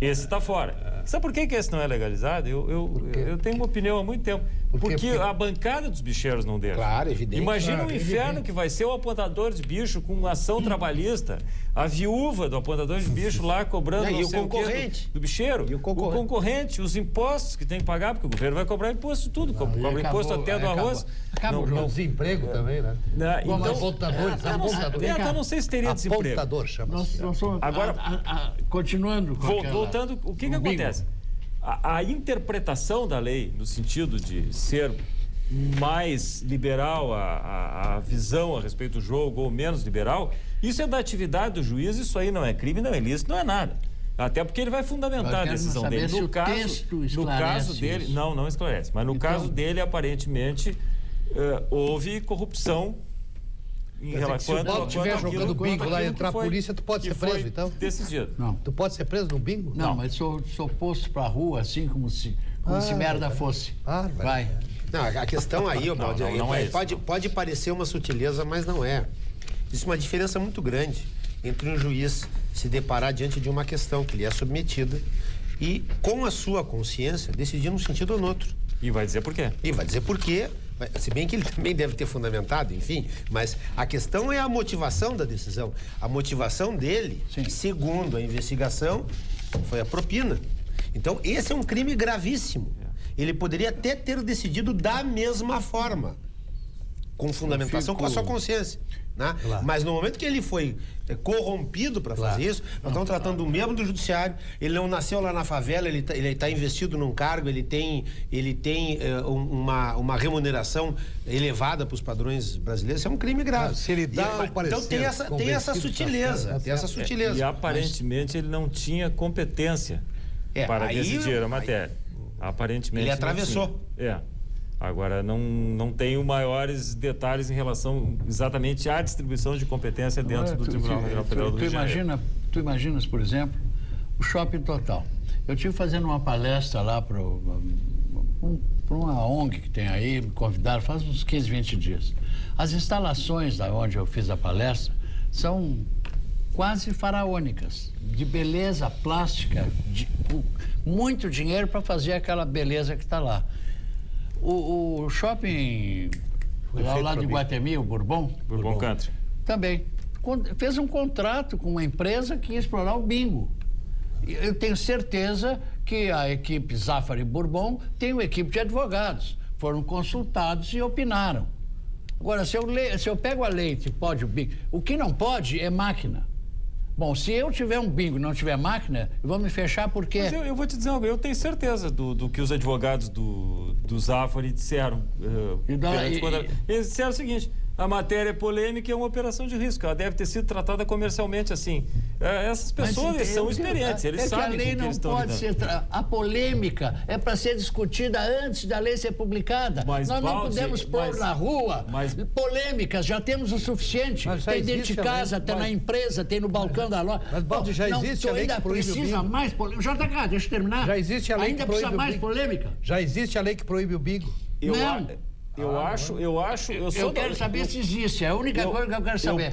Speaker 5: esse está fora. Sabe por que esse não é legalizado? Eu tenho uma opinião há muito tempo. Porque a bancada dos bicheiros não deixa.
Speaker 3: Claro, evidente.
Speaker 5: Imagina o inferno que vai ser o apontador de bicho com ação trabalhista, a viúva do apontador de bicho lá cobrando
Speaker 3: e o concorrente
Speaker 5: do bicheiro. E o concorrente, os impostos que tem que pagar, porque o governo vai cobrar imposto de tudo, cobra imposto até do arroz.
Speaker 2: Acaba o desemprego também, né?
Speaker 5: Então,
Speaker 2: apontadores.
Speaker 5: Eu não sei se teria desemprego.
Speaker 2: Apontador, chama-se.
Speaker 6: Agora, continuando com
Speaker 5: voltando, o que acontece? A interpretação da lei, no sentido de ser mais liberal a visão a respeito do jogo ou menos liberal, isso é da atividade do juiz, isso aí não é crime, não é ilícito, não é nada. Até porque ele vai fundamentar a decisão dele. No caso dele, não esclarece, mas no caso dele, aparentemente, houve corrupção.
Speaker 2: Se o Bob estiver jogando bingo lá e entrar a polícia, tu pode ser preso, então?
Speaker 5: Decidido.
Speaker 6: Não.
Speaker 2: Tu pode ser preso no bingo?
Speaker 6: Não, mas sou posto pra rua, assim, como se merda fosse. Vai.
Speaker 3: Não, a questão aí, Baldi, pode parecer uma sutileza, mas não é. Existe uma diferença muito grande entre um juiz se deparar diante de uma questão que lhe é submetida e, com a sua consciência, decidir num sentido ou no outro.
Speaker 5: E vai dizer por quê.
Speaker 3: Se bem que ele também deve ter fundamentado, enfim, mas a questão é a motivação da decisão. A motivação dele, segundo a investigação, foi a propina. Então, esse é um crime gravíssimo. Ele poderia até ter decidido da mesma forma, com fundamentação, com a sua consciência. Né? Claro. Mas no momento que ele foi corrompido para fazer isso, nós estamos tratando do mesmo do judiciário. Ele não nasceu lá na favela, ele está investido num cargo, ele tem uma remuneração elevada para os padrões brasileiros. Isso é um crime grave.
Speaker 2: Se ele dá o parecer,
Speaker 3: então tem essa sutileza.
Speaker 5: E aparentemente ele não tinha competência para decidir a matéria. Aparentemente
Speaker 3: ele atravessou.
Speaker 5: Agora, não tenho maiores detalhes em relação exatamente à distribuição de competência dentro do Tribunal Federal do Rio de Janeiro.
Speaker 6: Tu imaginas, por exemplo, o Shopping Total. Eu estive fazendo uma palestra lá para uma ONG que tem aí, me convidaram faz uns 15, 20 dias. As instalações da onde eu fiz a palestra são quase faraônicas, de beleza plástica, muito dinheiro para fazer aquela beleza que está lá. O shopping lá de Guatemi, o Bourbon
Speaker 5: Country,
Speaker 6: também fez um contrato com uma empresa que ia explorar o bingo. Eu tenho certeza que a equipe Zafari Bourbon tem uma equipe de advogados. Foram consultados e opinaram. Agora, se eu pego a leite, pode o bingo. O que não pode é máquina. Bom, se eu tiver um bingo e não tiver máquina, eu vou me fechar porque...
Speaker 5: Mas eu vou te dizer algo, eu tenho certeza do que os advogados do Zafari disseram. Eles disseram o seguinte: a matéria é polêmica e é uma operação de risco. Ela deve ter sido tratada comercialmente assim. Essas pessoas são experientes, eles sabem com que eles estão lidando.
Speaker 6: A polêmica é para ser discutida antes da lei ser publicada. Nós não podemos pôr na rua polêmicas, já temos o suficiente. Tem dentro de casa, tem na empresa, tem no balcão da loja.
Speaker 2: Mas, Baldi, já existe a lei que proíbe o bingo.
Speaker 6: Precisa mais polêmica. JK, deixa eu terminar.
Speaker 2: Já existe a lei que proíbe o bingo.
Speaker 6: mais polêmica.
Speaker 2: Já existe a lei que proíbe o bingo.
Speaker 6: Eu quero saber se existe, é a única coisa que eu quero saber.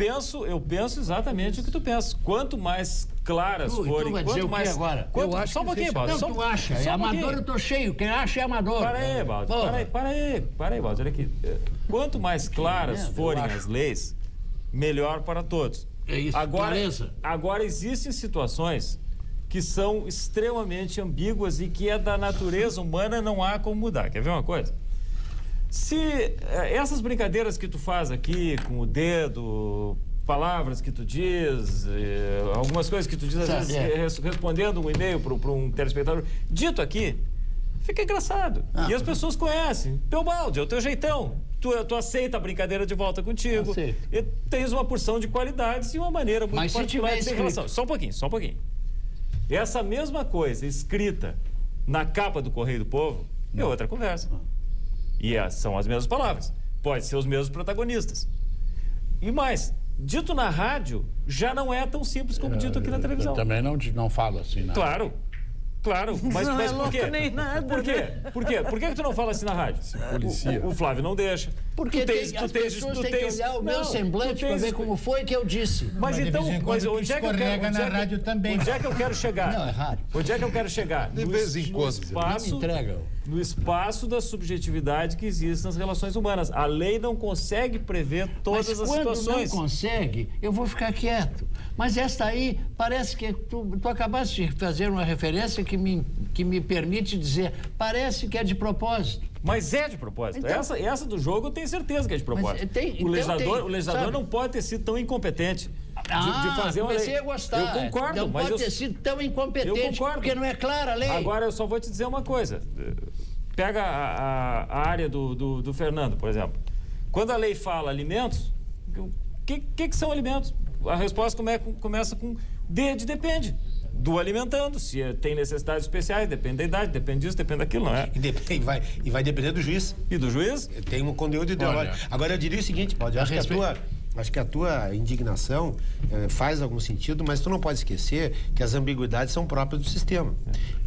Speaker 5: Eu penso exatamente o que tu pensas. Quanto mais claras forem...
Speaker 6: Tu vai dizer o que agora?
Speaker 5: Eu acho só um pouquinho, Baldo.
Speaker 6: Não, tu acha. É amador, eu tô cheio. Quem acha é amador.
Speaker 5: Para aí, Baldo. Para aí, Baldo. Olha aqui. Quanto mais claras forem as leis, melhor para todos.
Speaker 6: É isso, clareza.
Speaker 5: Agora, existem situações que são extremamente ambíguas e que é da natureza humana, não há como mudar. Quer ver uma coisa? Se essas brincadeiras que tu faz aqui com o dedo, palavras que tu diz, algumas coisas que tu diz, às vezes, respondendo um e-mail para um telespectador, dito aqui, fica engraçado. E as pessoas conhecem. Teu Balde, é o teu jeitão. Tu aceita a brincadeira de volta contigo. E tens uma porção de qualidades e uma maneira muito particular de ter relação. Só um pouquinho. Essa mesma coisa escrita na capa do Correio do Povo é outra conversa. E são as mesmas palavras. Pode ser os mesmos protagonistas. E mais, dito na rádio já não é tão simples como dito aqui na televisão.
Speaker 6: Eu também não falo assim, né?
Speaker 5: Claro, mas
Speaker 1: não
Speaker 5: por
Speaker 1: é louco
Speaker 5: quê?
Speaker 1: nem nada.
Speaker 5: Por quê? Por que tu não fala assim na rádio? O Flávio não deixa.
Speaker 6: Porque as pessoas têm que olhar o meu semblante para ver como foi que eu disse.
Speaker 5: Mas então, onde é que eu quero...
Speaker 4: na rádio também.
Speaker 5: Onde é que eu quero chegar?
Speaker 6: Não, é rádio.
Speaker 5: Onde é que eu quero chegar?
Speaker 11: De vez em quando.
Speaker 5: No espaço da subjetividade que existe nas relações humanas. A lei não consegue prever todas as situações.
Speaker 6: Quando não consegue, eu vou ficar quieto. Mas essa aí, parece que tu acabaste de fazer uma referência que me permite dizer, parece que é de propósito.
Speaker 5: Mas é de propósito. Então, essa do jogo eu tenho certeza que é de propósito. O legislador não pode ter sido tão incompetente de fazer uma lei.
Speaker 6: Comecei a gostar.
Speaker 5: Eu concordo.
Speaker 6: Não
Speaker 5: mas
Speaker 6: pode ter sido tão incompetente,
Speaker 5: eu concordo.
Speaker 6: porque não é clara a lei.
Speaker 5: Agora eu só vou te dizer uma coisa. Pega a área do Fernando, por exemplo. Quando a lei fala alimentos, o que são alimentos? A resposta começa com de depende. Do alimentando, se tem necessidades especiais, depende da idade, depende disso, depende daquilo, não é?
Speaker 3: E vai depender do juiz.
Speaker 5: E do juiz?
Speaker 3: Tem um conteúdo ideológico. Agora eu diria o seguinte, Paulo, acho que a tua indignação faz algum sentido, mas tu não pode esquecer que as ambiguidades são próprias do sistema.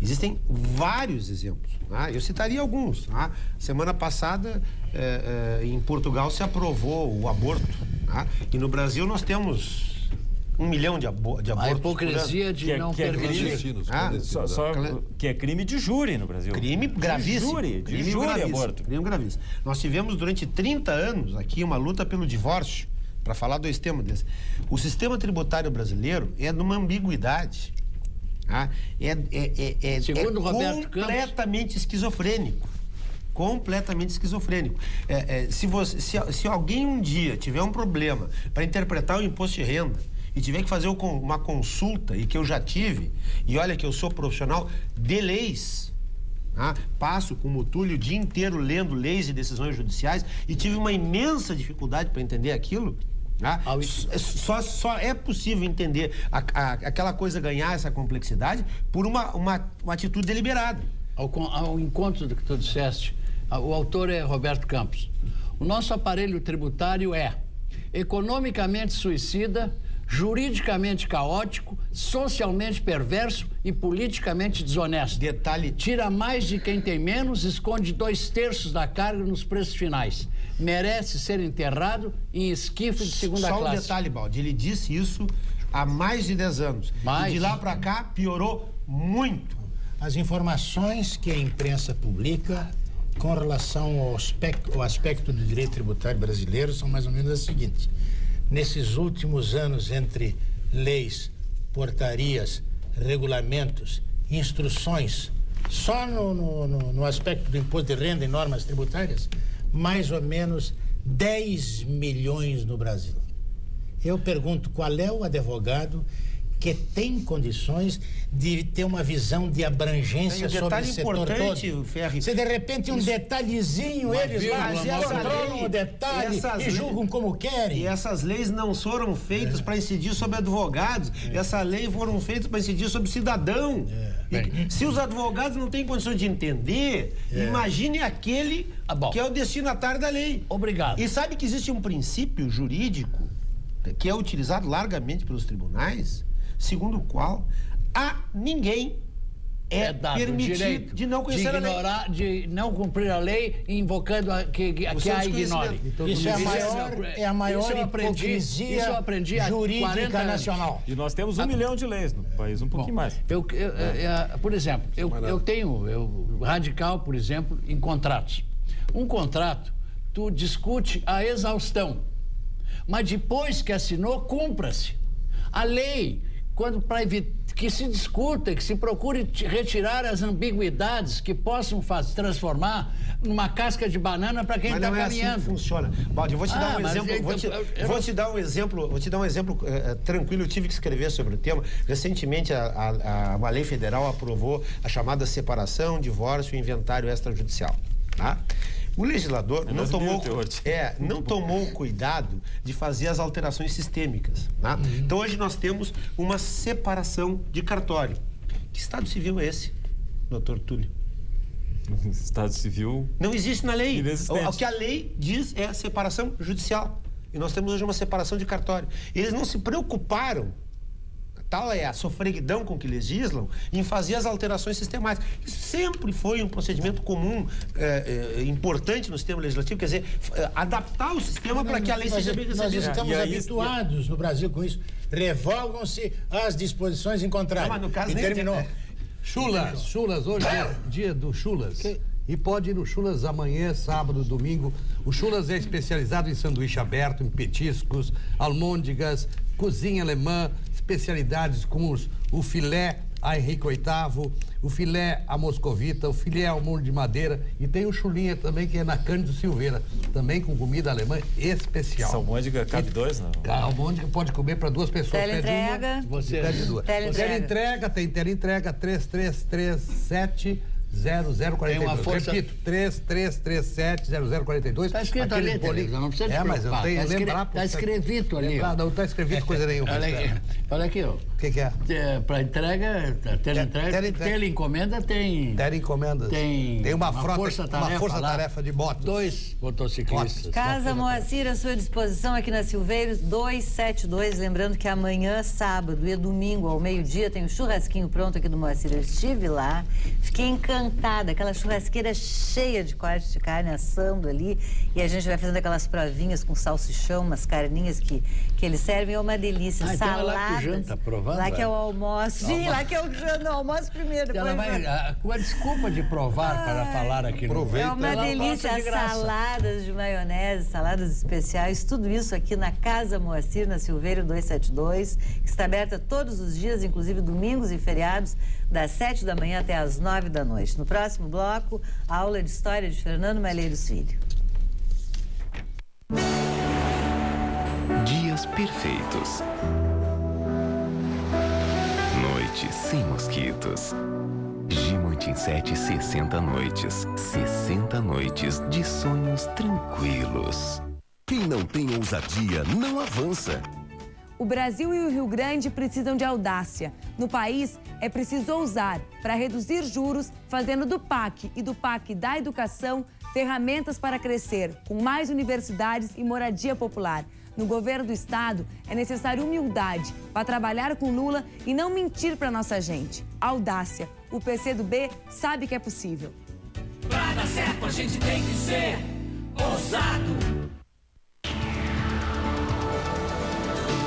Speaker 3: Existem vários exemplos. Tá? Eu citaria alguns. Tá? Semana passada, em Portugal, se aprovou o aborto. Tá? E no Brasil nós temos 1 milhão de abortos.
Speaker 6: A hipocrisia de não permitir.
Speaker 5: Que é crime de júri no Brasil.
Speaker 3: Crime gravíssimo.
Speaker 5: De júri aborto.
Speaker 3: Crime gravíssimo. Nós tivemos durante 30 anos aqui uma luta pelo divórcio, para falar 2 temas desses. O sistema tributário brasileiro é de uma ambiguidade. Tá?
Speaker 6: Segundo Roberto Campos,
Speaker 3: completamente esquizofrênico. Completamente esquizofrênico. Se alguém um dia tiver um problema para interpretar o imposto de renda e tiver que fazer uma consulta, e que eu já tive, e olha que eu sou profissional de leis, tá? Passo como o Túlio o dia inteiro lendo leis e decisões judiciais e tive uma imensa dificuldade para entender aquilo. Tá? Só é possível entender aquela coisa ganhar essa complexidade por uma atitude deliberada.
Speaker 6: Ao encontro do que tu disseste, o autor é Roberto Campos. O nosso aparelho tributário é economicamente suicida, juridicamente caótico, socialmente perverso e politicamente desonesto.
Speaker 3: Detalhe.
Speaker 6: Tira mais de quem tem menos, esconde 2/3 da carga nos preços finais. Merece ser enterrado em esquife de segunda classe.
Speaker 3: Só um detalhe, Baldi, ele disse isso há mais de 10 anos. E de lá para cá piorou muito.
Speaker 4: As informações que a imprensa publica com relação ao aspecto do direito tributário brasileiro são mais ou menos as seguintes. Nesses últimos anos, entre leis, portarias, regulamentos, instruções, só no aspecto do imposto de renda e normas tributárias, mais ou menos 10 milhões no Brasil. Eu pergunto, qual é o advogado que tem condições de ter uma visão de abrangência sobre o setor todo?
Speaker 3: Ferri.
Speaker 4: Se de repente um detalhezinho eles lá controlam o detalhe e julgam como querem.
Speaker 3: E essas leis não foram feitas para incidir sobre advogados. Essa lei foram feitas para incidir sobre cidadão. Se os advogados não têm condições de entender, imagine aquele que é o destinatário da lei.
Speaker 6: Obrigado.
Speaker 3: E sabe que existe um princípio jurídico que é utilizado largamente pelos tribunais, segundo o qual a ninguém é
Speaker 6: dado
Speaker 3: permitido
Speaker 6: o direito
Speaker 3: de não conhecer a lei.
Speaker 6: ignorar, de não cumprir a lei, invocando que a ignore.
Speaker 4: Então, isso é a maior hipocrisia jurídica nacional.
Speaker 5: E nós temos 1 milhão de leis no país, um pouquinho mais.
Speaker 6: Por exemplo, eu tenho radical, por exemplo, em contratos. Um contrato, tu discute a exaustão, mas depois que assinou, cumpra-se. A lei, para evitar que se discuta, que se procure retirar as ambiguidades que possam transformar numa casca de banana para quem está caminhando.
Speaker 3: Mas não é assim que funciona. Baldi, eu vou te dar um exemplo. Vou te dar um exemplo tranquilo. Eu tive que escrever sobre o tema. Recentemente, uma lei federal aprovou a chamada separação, divórcio e inventário extrajudicial. Tá? O legislador não tomou cuidado de fazer as alterações sistêmicas. Tá? Então, hoje nós temos uma separação de cartório. Que Estado civil é esse, doutor Túlio?
Speaker 5: Estado civil...
Speaker 3: Não existe na lei. O que a lei diz é a separação judicial. E nós temos hoje uma separação de cartório. Eles não se preocuparam, tal é a sofreguidão com que legislam, em fazer as alterações sistemáticas. Isso sempre foi um procedimento comum, importante no sistema legislativo, quer dizer, adaptar o sistema para que a lei seja bem recebida.
Speaker 4: Nós estamos habituados no Brasil com isso. Revogam-se as disposições em contrário.
Speaker 3: Mas no caso
Speaker 4: e terminou.
Speaker 2: Chulas, hoje é dia do Chulas. E pode ir no Chulas amanhã, sábado, domingo. O Chulas é especializado em sanduíche aberto, em petiscos, almôndegas, cozinha alemã, especialidades como o filé a Henrique VIII, o filé a moscovita, o filé ao molho de madeira e tem o chulinha também, que é na Cândido Silveira, também com comida alemã especial.
Speaker 5: Essa almôndega cabe 2, não?
Speaker 2: A almôndega pode comer para 2 pessoas.
Speaker 1: Teleentrega.
Speaker 2: Pede 2. Teleentrega, tem teleentrega 3337 0042. Repito, 3337-0042.
Speaker 6: Está escrito ali, não precisa te
Speaker 2: mas eu tenho que lembrar.
Speaker 6: Está escrito ali.
Speaker 2: Não está escrito coisa nenhuma.
Speaker 6: Olha aqui, ó.
Speaker 2: O que é?
Speaker 6: Para entrega, teleencomenda tem...
Speaker 2: Teleencomenda. Tem uma força-tarefa de motos.
Speaker 6: 2 motociclistas.
Speaker 1: Casa Moacir à sua disposição aqui na Silveiros 272. Lembrando que amanhã, sábado e domingo, ao meio-dia, tem o churrasquinho pronto aqui do Moacir. Eu estive lá, fiquei encantada. Aquela churrasqueira cheia de corte de carne assando ali. E a gente vai fazendo aquelas provinhas com salsichão, umas carninhas que eles servem. É uma delícia.
Speaker 6: Saladas. Então é lá que janta, provando?
Speaker 1: Lá que é o almoço. Sim, lá que é o janta. Não, almoço primeiro.
Speaker 6: Ela vai, com a desculpa de provar para falar aqui no
Speaker 1: É uma delícia. Saladas de maionese, saladas especiais, tudo isso aqui na Casa Moacir, na Silveiro 272, que está aberta todos os dias, inclusive domingos e feriados, das 7 da manhã até as 9 da noite. No próximo bloco, a aula de História de Fernando Malheiros Filho.
Speaker 7: Dias perfeitos. Noites sem mosquitos. G87 60 noites. 60 noites de sonhos tranquilos.
Speaker 8: Quem não tem ousadia não avança.
Speaker 12: O Brasil e o Rio Grande precisam de audácia. No país, é preciso ousar para reduzir juros, fazendo do PAC e do PAC da Educação ferramentas para crescer, com mais universidades e moradia popular. No governo do estado, é necessário humildade para trabalhar com Lula e não mentir para nossa gente. Audácia. O PCdoB sabe que é possível.
Speaker 13: Pra dar certo, a gente tem que ser ousado.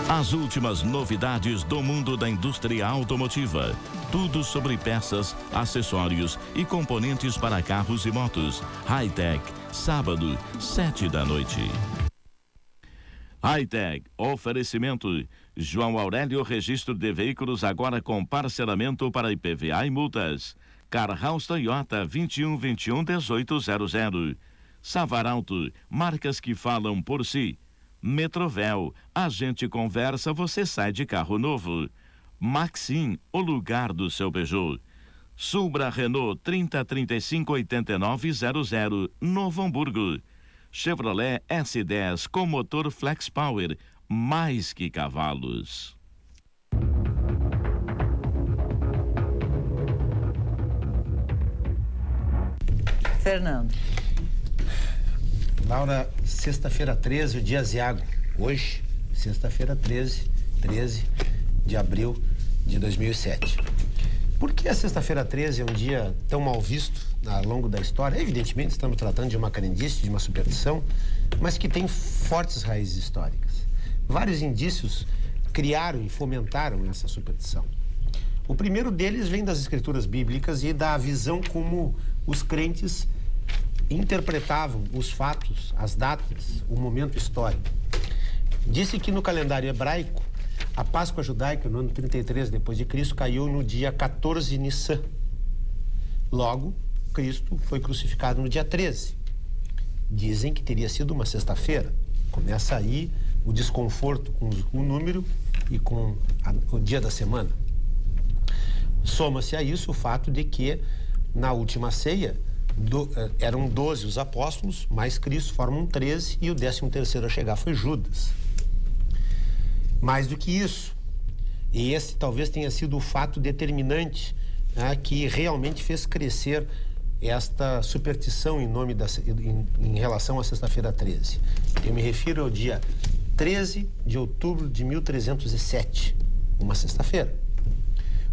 Speaker 9: As últimas novidades do mundo da indústria automotiva. Tudo sobre peças, acessórios e componentes para carros e motos. Hi-Tech, sábado, 7 da noite. Hi-Tech, oferecimento. João Aurélio, registro de veículos agora com parcelamento para IPVA e multas. Car House Toyota 2121-1800. Savaralto, marcas que falam por si. Metrovel, a gente conversa, você sai de carro novo. Maxim, o lugar do seu Peugeot. Subra Renault 3035-8900, Novo Hamburgo. Chevrolet S10 com motor Flex Power, mais que cavalos.
Speaker 1: Fernando.
Speaker 3: Laura, sexta-feira 13, o dia aziago. Hoje, sexta-feira 13 de abril de 2007. Por que a sexta-feira 13 é um dia tão mal visto ao longo da história? Evidentemente, estamos tratando de uma crendice, de uma superstição, mas que tem fortes raízes históricas. Vários indícios criaram e fomentaram essa superstição. O primeiro deles vem das escrituras bíblicas e da visão como os crentes interpretavam os fatos, as datas, o momento histórico. Disse que no calendário hebraico, a Páscoa judaica, no ano 33 depois de Cristo, caiu no dia 14 Nissan. Logo, Cristo foi crucificado no dia 13. Dizem que teria sido uma sexta-feira. Começa aí o desconforto com o número e com o dia da semana. Soma-se a isso o fato de que, na última ceia, eram 12 os apóstolos, mais Cristo formam 13, e o 13º a chegar foi Judas. Mais do que isso, e esse talvez tenha sido o fato determinante, né, que realmente fez crescer esta superstição em relação à sexta-feira 13. Eu me refiro ao dia 13 de outubro de 1307, uma sexta-feira.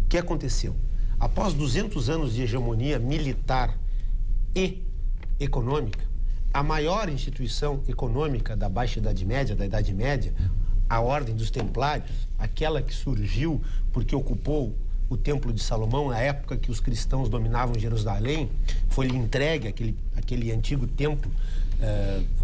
Speaker 3: O que aconteceu? Após 200 anos de hegemonia militar e econômica, a maior instituição econômica da Baixa Idade Média, da Idade Média, a Ordem dos Templários, aquela que surgiu porque ocupou o Templo de Salomão, na época que os cristãos dominavam Jerusalém, foi-lhe entregue aquele antigo templo,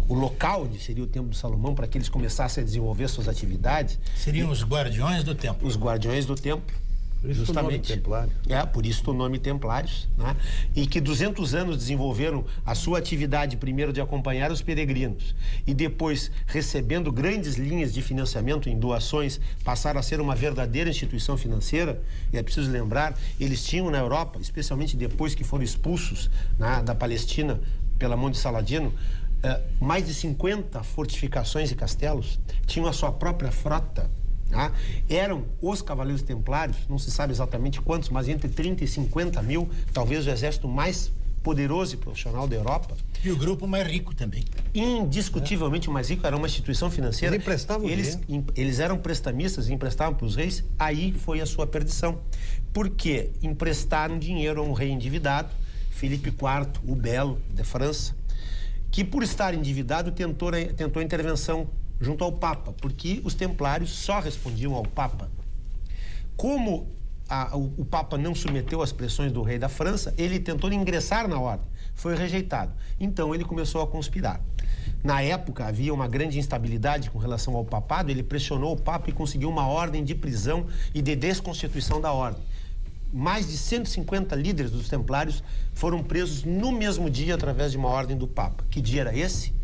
Speaker 3: o local onde seria o Templo de Salomão, para que eles começassem a desenvolver suas atividades.
Speaker 4: Seriam os guardiões do templo.
Speaker 3: Os guardiões do templo.
Speaker 2: Por isso justamente. O nome Templário.
Speaker 3: Por isso o nome Templários, né? E que 200 anos desenvolveram a sua atividade, primeiro de acompanhar os peregrinos e depois, recebendo grandes linhas de financiamento em doações, passaram a ser uma verdadeira instituição financeira. E é preciso lembrar, eles tinham na Europa, especialmente depois que foram expulsos, né, da Palestina pela mão de Saladino, mais de 50 fortificações e castelos, tinham a sua própria frota. Eram os Cavaleiros Templários, não se sabe exatamente quantos, mas entre 30 e 50 mil, talvez o exército mais poderoso e profissional da Europa.
Speaker 4: E o grupo mais rico também.
Speaker 3: Indiscutivelmente o mais rico, era uma instituição financeira.
Speaker 2: Eles emprestavam
Speaker 3: eles eram prestamistas, emprestavam para os reis, aí foi a sua perdição. Porque emprestaram dinheiro a um rei endividado, Filipe IV, o Belo, de França, que por estar endividado tentou intervenção junto ao Papa, porque os templários só respondiam ao Papa. Como o Papa não submeteu às pressões do rei da França, ele tentou ingressar na ordem, foi rejeitado. Então ele começou a conspirar. Na época havia uma grande instabilidade com relação ao papado, ele pressionou o Papa e conseguiu uma ordem de prisão e de desconstituição da ordem. Mais de 150 líderes dos templários foram presos no mesmo dia através de uma ordem do Papa. Que dia era esse?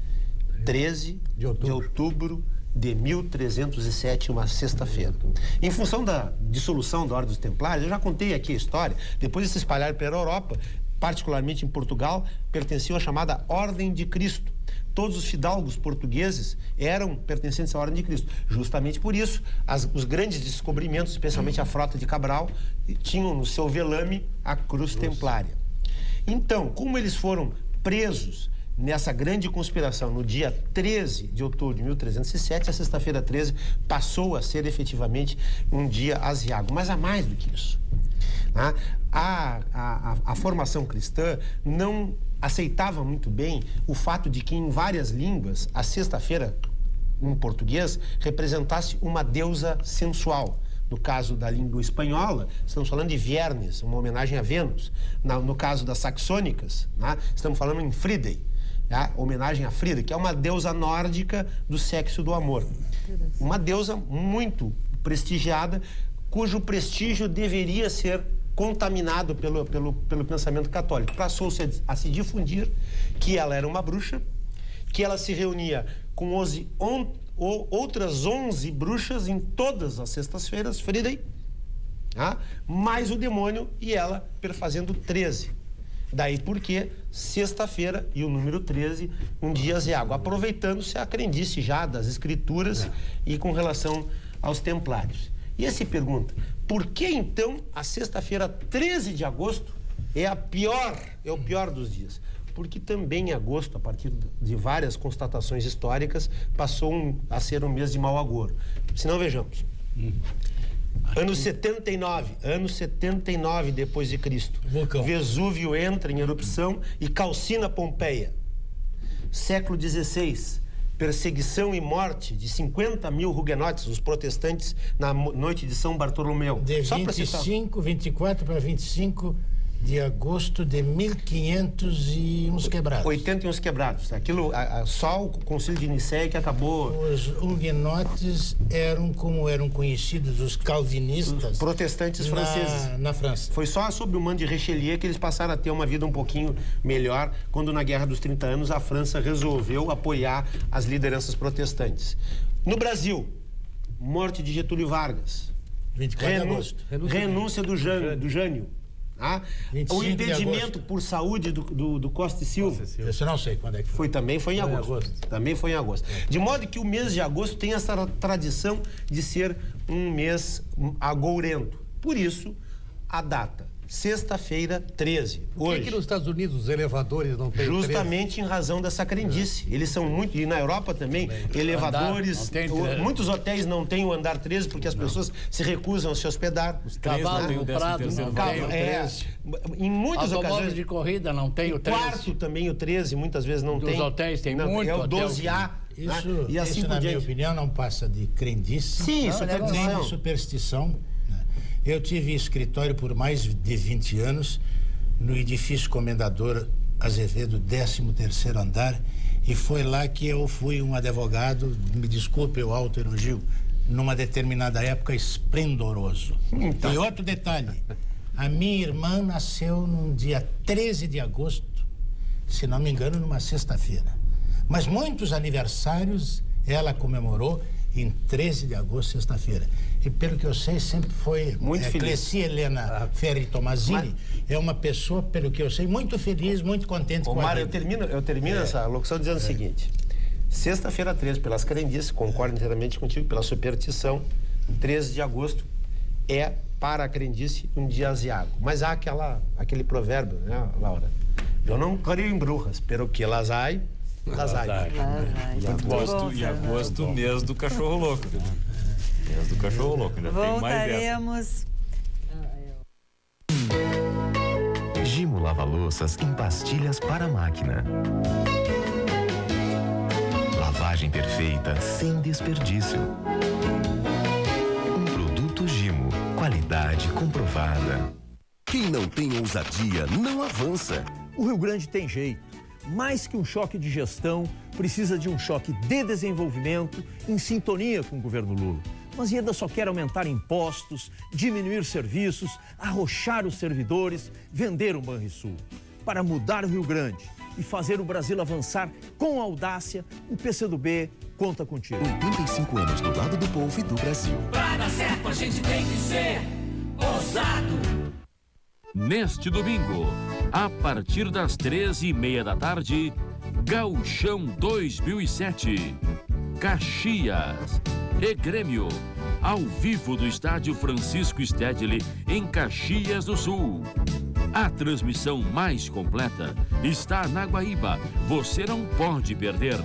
Speaker 3: 13 de outubro de 1307, uma sexta-feira. Em função da dissolução da Ordem dos Templários, eu já contei aqui a história, depois de se espalhar pela Europa, particularmente em Portugal, pertenciam à chamada Ordem de Cristo. Todos os fidalgos portugueses eram pertencentes à Ordem de Cristo. Justamente por isso, os grandes descobrimentos, especialmente a frota de Cabral, tinham no seu velame a cruz templária. Então, como eles foram presos nessa grande conspiração, no dia 13 de outubro de 1307, a sexta-feira 13 passou a ser efetivamente um dia aziago. Mas há mais do que isso. Né? A formação cristã não aceitava muito bem o fato de que em várias línguas, a sexta-feira, em português, representasse uma deusa sensual. No caso da língua espanhola, estamos falando de Viernes, uma homenagem a Vênus. No caso das saxônicas, né, estamos falando em Friday, homenagem a Frida, que é uma deusa nórdica do sexo e do amor. Uma deusa muito prestigiada, cujo prestígio deveria ser contaminado pelo pensamento católico. Passou-se a se difundir que ela era uma bruxa, que ela se reunia com outras 11 bruxas em todas as sextas-feiras, Friday, mais o demônio, e ela perfazendo 13. Daí porque sexta-feira e o número 13, um dia aziago, aproveitando-se a crendice já das escrituras e com relação aos templários. E aí se pergunta, por que então a sexta-feira 13 de agosto é o pior dos dias? Porque também em agosto, a partir de várias constatações históricas, passou a ser um mês de mau agouro. Se não, vejamos. Ano 79 depois de Cristo.
Speaker 4: Vulcão.
Speaker 3: Vesúvio entra em erupção e calcina Pompeia. Século XVI, perseguição e morte de 50 mil huguenotes, os protestantes, na noite de São Bartolomeu.
Speaker 4: De 24 para 25 de agosto de 1500 e uns quebrados.
Speaker 3: 80 e uns quebrados. Aquilo, só o Concílio de Nicéia que acabou...
Speaker 4: Os huguenotes eram como eram conhecidos os calvinistas...
Speaker 3: Os protestantes franceses.
Speaker 4: Na França.
Speaker 3: Foi só sob o mando de Richelieu que eles passaram a ter uma vida um pouquinho melhor, quando na Guerra dos 30 Anos a França resolveu apoiar as lideranças protestantes. No Brasil, morte de Getúlio Vargas.
Speaker 4: 24 de agosto.
Speaker 3: Renúncia do Jânio. O impedimento por saúde do Costa e Silva.
Speaker 4: Eu não sei quando é que foi.
Speaker 3: Também foi em agosto. Também foi em agosto. De modo que o mês de agosto tem essa tradição de ser um mês agourento. Por isso, a data. Sexta-feira, 13.
Speaker 2: Por que nos Estados Unidos os elevadores não têm
Speaker 3: Justamente 13? Em razão dessa crendice. Eles são muito... E na Europa também, elevadores... Muitos hotéis não têm o andar 13 porque as pessoas se recusam a se hospedar.
Speaker 6: Os cavalos, o Prado não tem o 13.
Speaker 3: Em muitas ocasiões...
Speaker 6: de corrida não tem o 13.
Speaker 3: O quarto também, o 13, muitas vezes não tem.
Speaker 6: Os hotéis tem muito.
Speaker 3: É o 12A.
Speaker 4: Isso,
Speaker 3: e assim
Speaker 4: isso na minha opinião, não passa de crendice.
Speaker 3: Sim, isso é
Speaker 4: nem de superstição. Eu tive escritório por mais de 20 anos no edifício Comendador Azevedo, 13º andar, e foi lá que eu fui um advogado, me desculpe o auto-elogio, numa determinada época esplendoroso. E outro detalhe, a minha irmã nasceu num dia 13 de agosto, se não me engano, numa sexta-feira. Mas muitos aniversários ela comemorou em 13 de agosto, sexta-feira. E pelo que eu sei, sempre foi
Speaker 3: muito feliz.
Speaker 4: Cleci Helena Ferri Tomazini é uma pessoa, pelo que eu sei, muito feliz, muito contente com a vida.
Speaker 3: Eu termino essa locução dizendo o seguinte: sexta-feira 13, pelas crendices, concordo inteiramente contigo, pela superstição, 13 de agosto é, para a crendice, um dia aziago. Mas há aquele provérbio, né, Laura? Eu não creio em bruxas, pero que las hay.
Speaker 5: E agosto, mês do cachorro louco. Mês do cachorro louco, ainda tem mais essa.
Speaker 7: Gimo lava-louças em pastilhas para a máquina. Lavagem perfeita, sem desperdício. Um produto Gimo, qualidade comprovada.
Speaker 8: Quem não tem ousadia não avança.
Speaker 14: O Rio Grande tem jeito. Mais que um choque de gestão, precisa de um choque de desenvolvimento em sintonia com o governo Lula. Mas Ieda só quer aumentar impostos, diminuir serviços, arrochar os servidores, vender o Banrisul. Para mudar o Rio Grande e fazer o Brasil avançar com audácia, o PCdoB conta contigo.
Speaker 7: 85 anos do lado do povo e do Brasil.
Speaker 13: Para dar certo, a gente tem que ser ousado.
Speaker 10: Neste domingo, a partir das 13h30 da tarde, Gauchão 2007, Caxias e Grêmio, ao vivo do estádio Francisco Stedley, em Caxias do Sul. A transmissão mais completa está na Guaíba. Você não pode perder.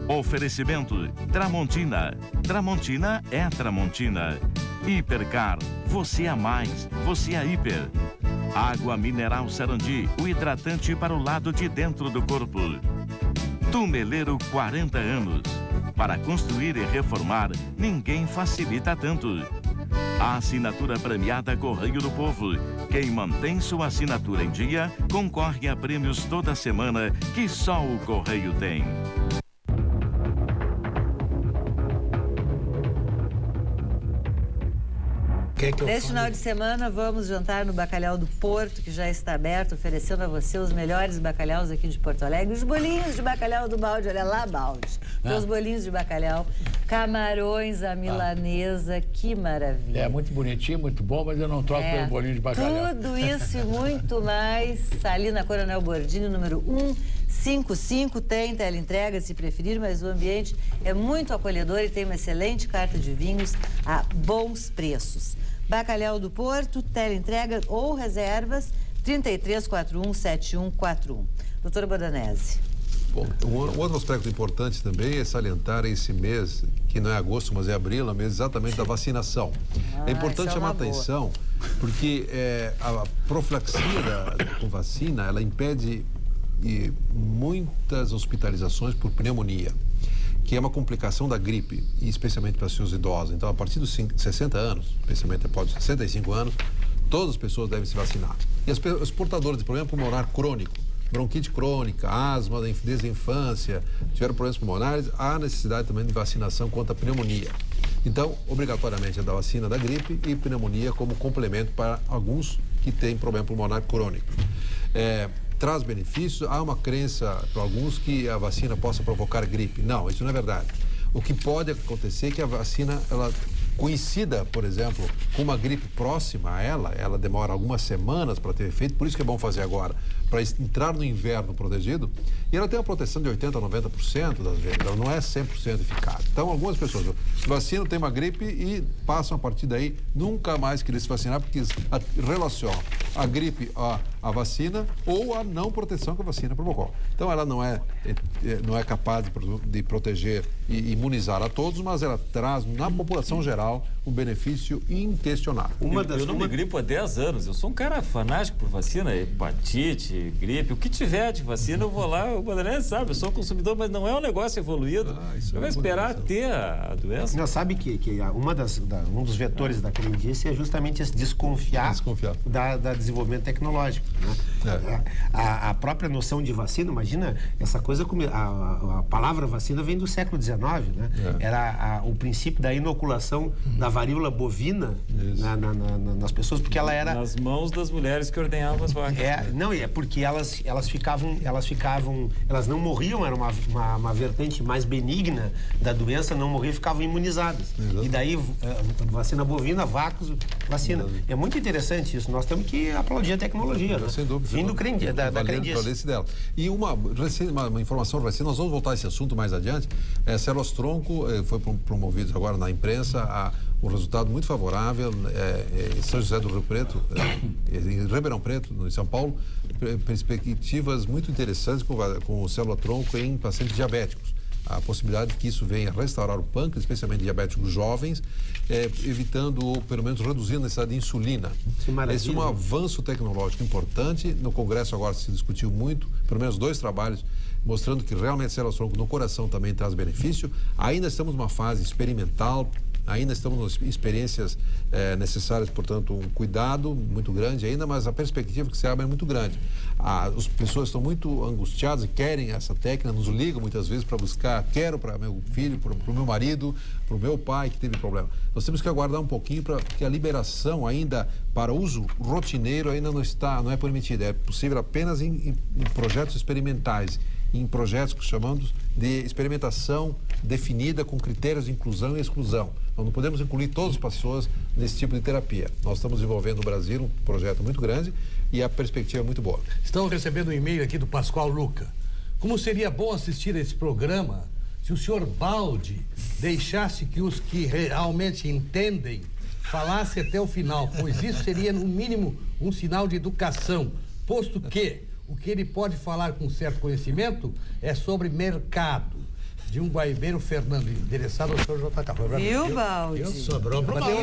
Speaker 9: Oferecimento Tramontina. Tramontina é Tramontina. Hipercar. Você é mais. Você é hiper. Água mineral Sarandi. O hidratante para o lado de dentro do corpo. Tuneleiro 40 anos. Para construir e reformar, ninguém facilita tanto. A assinatura premiada Correio do Povo. Quem mantém sua assinatura em dia, concorre a prêmios toda semana que só o Correio tem.
Speaker 1: Neste final de semana, vamos jantar no Bacalhau do Porto, que já está aberto, oferecendo a você os melhores bacalhaus aqui de Porto Alegre. Os bolinhos de bacalhau do Balde, olha lá, Balde. Os bolinhos de bacalhau, camarões à milanesa, que maravilha.
Speaker 6: É muito bonitinho, muito bom, mas eu não troco pelo bolinho de bacalhau.
Speaker 1: Tudo isso e muito mais, ali na Coronel Bordini, número 155, tem teleentrega se preferir, mas o ambiente é muito acolhedor e tem uma excelente carta de vinhos a bons preços. Bacalhau do Porto, teleentrega ou reservas, 3341-7141. Doutora Bodanese.
Speaker 11: Bom, um outro aspecto importante também é salientar esse mês, que não é agosto, mas é abril, é o mês exatamente da vacinação. É importante chamar a atenção, porque a profilaxia com vacina, ela impede muitas hospitalizações por pneumonia, que é uma complicação da gripe, e especialmente para os seus idosos. Então, a partir dos 60 anos, especialmente após 65 anos, todas as pessoas devem se vacinar. E os portadores de problema pulmonar crônico, bronquite crônica, asma desde a infância, tiveram problemas pulmonares, há necessidade também de vacinação contra a pneumonia. Então, obrigatoriamente, é da vacina da gripe e pneumonia como complemento para alguns que têm problema pulmonar crônico. Traz benefícios, há uma crença para alguns que a vacina possa provocar gripe. Não, isso não é verdade. O que pode acontecer é que a vacina, ela coincida, por exemplo, com uma gripe próxima a ela demora algumas semanas para ter efeito, por isso que é bom fazer agora, para entrar no inverno protegido, e ela tem uma proteção de 80% a 90% das vezes, ela não é 100% eficaz. Então, algumas pessoas vacinam, tem uma gripe e passam a partir daí nunca mais querer se vacinar, porque relacionam a gripe à vacina ou a não proteção que a vacina provocou. Então, ela não é capaz de proteger e imunizar a todos, mas ela traz na população geral um benefício inquestionável.
Speaker 5: Eu não me gripo há 10 anos. Eu sou um cara fanático por vacina, hepatite, gripe, o que tiver de vacina eu vou lá. O Vanderlei sabe, eu sou consumidor, mas não é um negócio evoluído. Eu vou esperar ter a doença.
Speaker 3: Não, sabe que um dos vetores da crendice é justamente esse desconfiar. Da desenvolvimento tecnológico. Né? A própria noção de vacina, imagina, essa coisa, a palavra vacina vem do século XIX, né? Era o princípio da inoculação da varíola bovina nas pessoas, porque ela era...
Speaker 5: Nas mãos das mulheres que ordenhavam as vacas.
Speaker 3: É porque elas não morriam, era uma vertente mais benigna da doença, não morriam, ficavam imunizadas. E daí, vacina bovina, vacos, vacina. É muito interessante isso, nós temos que aplaudir a tecnologia, né?
Speaker 11: Sem dúvida.
Speaker 3: Vindo da crendice.
Speaker 11: Dela. E uma informação recente, nós vamos voltar a esse assunto mais adiante, células-tronco foi promovido agora na imprensa, um resultado muito favorável em São José do Rio Preto, em Ribeirão Preto, no São Paulo, perspectivas muito interessantes com célula-tronco em pacientes diabéticos. A possibilidade de que isso venha restaurar o pâncreas, especialmente diabéticos jovens, evitando ou pelo menos reduzindo a necessidade de insulina. Esse é um avanço tecnológico importante. No Congresso agora se discutiu muito, pelo menos 2 trabalhos, mostrando que realmente células-tronco no coração também traz benefício. Ainda estamos numa fase experimental, ainda estamos nas experiências necessárias, portanto, um cuidado muito grande ainda, mas a perspectiva que se abre é muito grande. As pessoas estão muito angustiadas e querem essa técnica, nos ligam muitas vezes para buscar, quero para meu filho, para o meu marido, para o meu pai que teve problema. Nós temos que aguardar um pouquinho para que a liberação ainda para uso rotineiro ainda não é permitida. É possível apenas em projetos experimentais, em projetos que chamamos de experimentação definida com critérios de inclusão e exclusão. Nós não podemos incluir todas as pessoas nesse tipo de terapia. Nós estamos desenvolvendo no Brasil um projeto muito grande e a perspectiva é muito boa.
Speaker 2: Estamos recebendo um e-mail aqui do Pascoal Luca. Como seria bom assistir a esse programa se o senhor Baldi deixasse que os que realmente entendem falassem até o final, pois isso seria, no mínimo, um sinal de educação, posto que o que ele pode falar com certo conhecimento é sobre mercado. De um guaibeiro Fernando, endereçado ao senhor JK.
Speaker 1: Viu, Baldi?
Speaker 2: Sobrou para mim.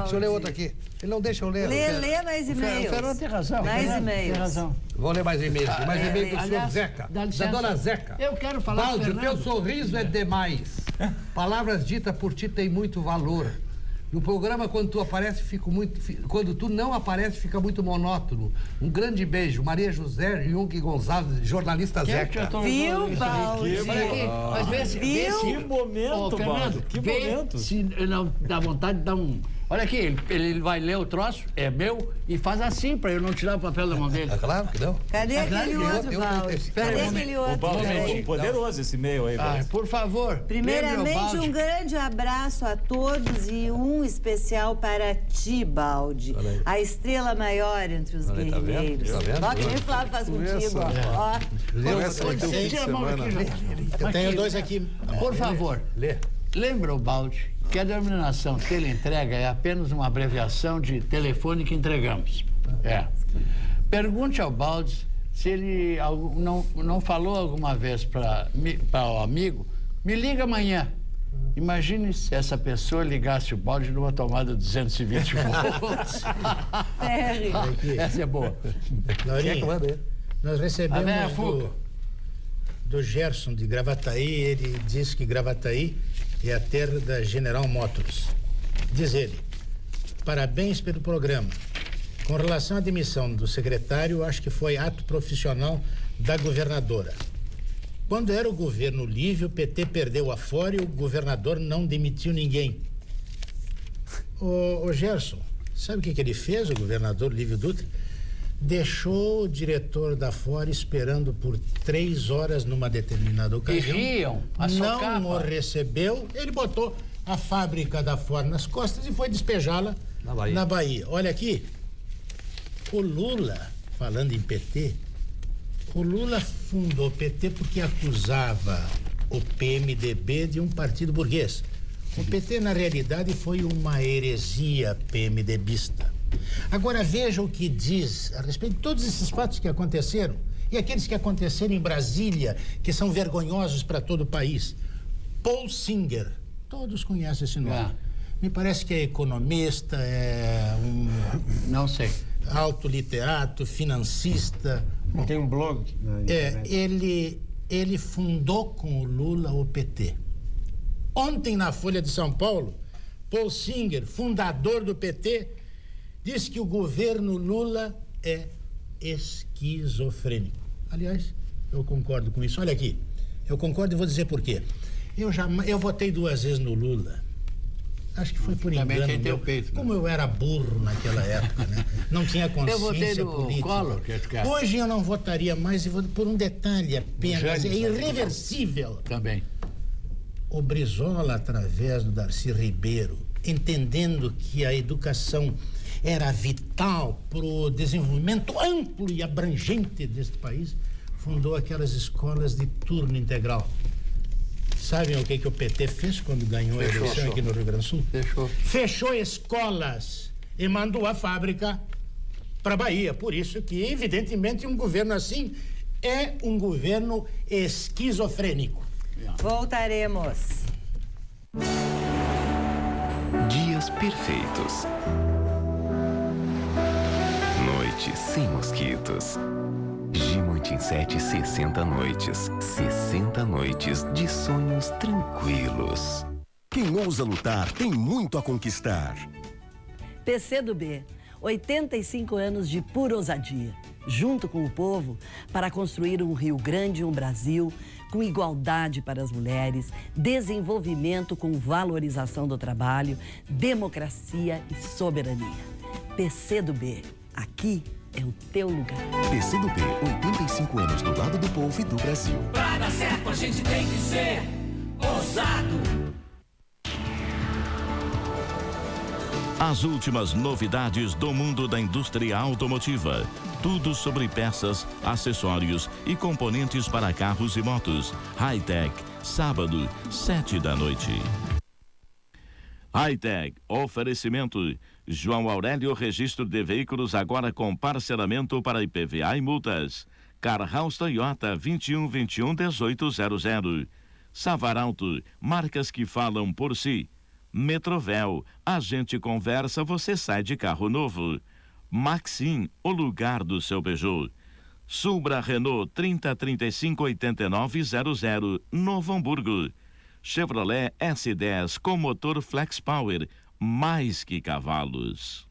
Speaker 2: Deixa eu ler outra aqui. Ele não deixa eu ler.
Speaker 1: Lê mais e-mails.
Speaker 6: O Fernando tem razão.
Speaker 1: Mais e-mails.
Speaker 6: Tem razão.
Speaker 2: Vou ler mais e-mails. Mais e-mails do senhor Zeca.
Speaker 6: Da
Speaker 2: dona Zeca.
Speaker 6: Eu quero falar,
Speaker 2: Baldi, o teu sorriso é demais. Palavras ditas por ti têm muito valor. No programa, quando tu não aparece, fica muito monótono. Um grande beijo. Maria José Jung Gonçalves, jornalista Zeca.
Speaker 1: Viu, Baldi?
Speaker 6: Mas vê se...
Speaker 5: Que momento, Baldi. Que momento.
Speaker 6: Se não dá vontade de dar um... Olha aqui, ele vai ler o troço, é meu, e faz assim, para eu não tirar o papel da mão dele.
Speaker 2: É claro que não.
Speaker 1: Cadê aquele outro, Baldi? Cadê aquele outro?
Speaker 5: Baldi, poderoso esse e-mail aí, Baldi.
Speaker 6: Por favor.
Speaker 1: Primeiramente, um grande abraço a todos e um especial para ti, Baldi. A estrela maior entre os guerreiros. Ó, que nem o Flávio faz contigo, ó.
Speaker 4: Eu tenho 2 aqui.
Speaker 6: Por favor.
Speaker 2: Lê.
Speaker 6: Lembra o Baldi que a denominação teleentrega é apenas uma abreviação de telefone que entregamos. Pergunte ao Baldi Se ele não falou alguma vez para o amigo, me liga amanhã. Imagine se essa pessoa ligasse o balde numa tomada 220 volts. Essa é boa.
Speaker 4: Laurinha, nós recebemos do Gerson de Gravataí. Ele disse que Gravataí é a terra da General Motors. Diz ele: parabéns pelo programa. Com relação à demissão do secretário, acho que foi ato profissional da governadora. Quando era o governo Lívio, o PT perdeu a fora e o governador não demitiu ninguém. Ô Gerson, sabe o que ele fez, o governador Lívio Dutra? Deixou o diretor da Fora esperando por 3 horas numa determinada ocasião.
Speaker 6: E riam,
Speaker 4: não o recebeu, ele botou a fábrica da Fora nas costas e foi despejá-la na Bahia. Olha aqui, o Lula, falando em PT, o Lula fundou o PT porque acusava o PMDB de um partido burguês. O PT, na realidade, foi uma heresia PMDBista. Agora, veja o que diz a respeito de todos esses fatos que aconteceram e aqueles que aconteceram em Brasília, que são vergonhosos para todo o país. Paul Singer, todos conhecem esse nome. Me parece que é economista,
Speaker 6: não sei.
Speaker 4: Autoliterato, financista.
Speaker 3: Tem um blog.
Speaker 4: Ele fundou com o Lula o PT. Ontem, na Folha de São Paulo, Paul Singer, fundador do PT, disse que o governo Lula é esquizofrênico. Aliás, eu concordo com isso. Olha aqui, eu concordo e vou dizer por quê. Eu votei 2 vezes no Lula. Acho que foi por engano.
Speaker 6: Também teu peito,
Speaker 4: como eu era burro naquela época, né? Não tinha consciência política.
Speaker 6: Collor,
Speaker 4: hoje eu não votaria mais e vou por um detalhe apenas. É irreversível.
Speaker 6: Também.
Speaker 4: O Brizola, através do Darcy Ribeiro, entendendo que a educação era vital para o desenvolvimento amplo e abrangente deste país, fundou aquelas escolas de turno integral. Sabem o que o PT fez quando ganhou a eleição aqui no Rio Grande do Sul? Fechou escolas e mandou a fábrica para a Bahia. Por isso que, evidentemente, um governo assim é um governo esquizofrênico.
Speaker 1: Voltaremos.
Speaker 7: Dias perfeitos. Noites sem mosquitos. G-Multinsete 60 noites. 60 noites de sonhos tranquilos.
Speaker 15: Quem ousa lutar tem muito a conquistar.
Speaker 16: PCdoB, 85 anos de pura ousadia. Junto com o povo, para construir um Rio Grande e um Brasil com igualdade para as mulheres, desenvolvimento com valorização do trabalho, democracia e soberania. PCdoB, aqui é o teu lugar.
Speaker 15: PCdoB, 85 anos do lado do povo e do Brasil.
Speaker 13: Pra dar certo a gente tem que ser ousado.
Speaker 9: As últimas novidades do mundo da indústria automotiva. Tudo sobre peças, acessórios e componentes para carros e motos. Hi-Tech, sábado, 7 da noite. Hi-Tech, oferecimento. João Aurélio, registro de veículos agora com parcelamento para IPVA e multas. Car House Toyota, 2121-1800. Savaralto, marcas que falam por si. Metrovel, a gente conversa, você sai de carro novo. Maxim, o lugar do seu Peugeot. Subra Renault 3035-8900, Novo Hamburgo. Chevrolet S10 com motor Flex Power, mais que cavalos.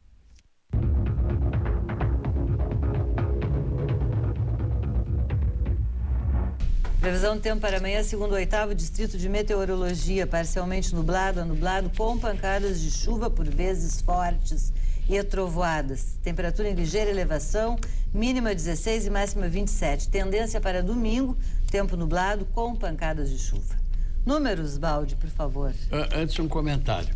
Speaker 1: Previsão do tempo para amanhã, segundo o 8º Distrito de Meteorologia, parcialmente nublado a nublado, com pancadas de chuva por vezes fortes e trovoadas. Temperatura em ligeira elevação, mínima 16 e máxima 27. Tendência para domingo, tempo nublado com pancadas de chuva. Números, Baldi, por favor.
Speaker 6: Antes um comentário.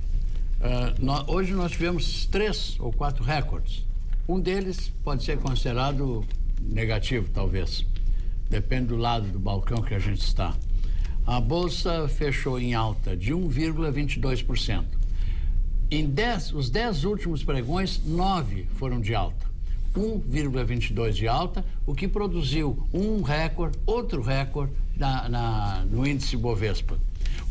Speaker 6: Hoje nós tivemos 3 ou 4 recordes. Um deles pode ser considerado negativo, talvez. Depende do lado do balcão que a gente está. A Bolsa fechou em alta de 1,22%. Os 10 últimos pregões, 9 foram de alta. 1,22 de alta, o que produziu outro recorde no índice Bovespa.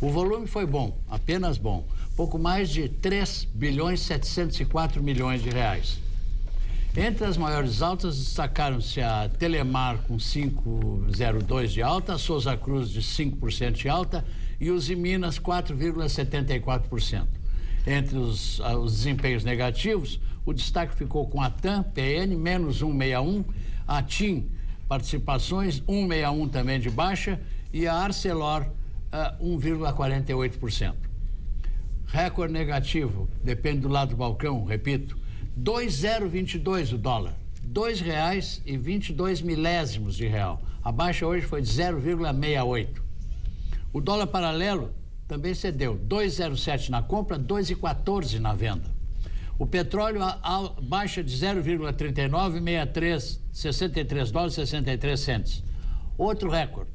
Speaker 6: O volume foi bom, apenas bom, pouco mais de 3.704 bilhões de reais. Entre as maiores altas destacaram-se a Telemar com 5,02 de alta, a Souza Cruz de 5% de alta e os Minas 4,74%. Entre os desempenhos negativos, o destaque ficou com a TAM, PN, menos 1,61, a TIM, participações, 1,61 também de baixa, e a Arcelor, 1,48%. Recorde negativo, depende do lado do balcão, repito, 2,022 o dólar, R$2,22 de real. A baixa hoje foi de 0,68. O dólar paralelo também cedeu, 2,07 na compra, 2,14 na venda. O petróleo baixa de 0,39, 63 dólares e 63 centes. Outro recorde.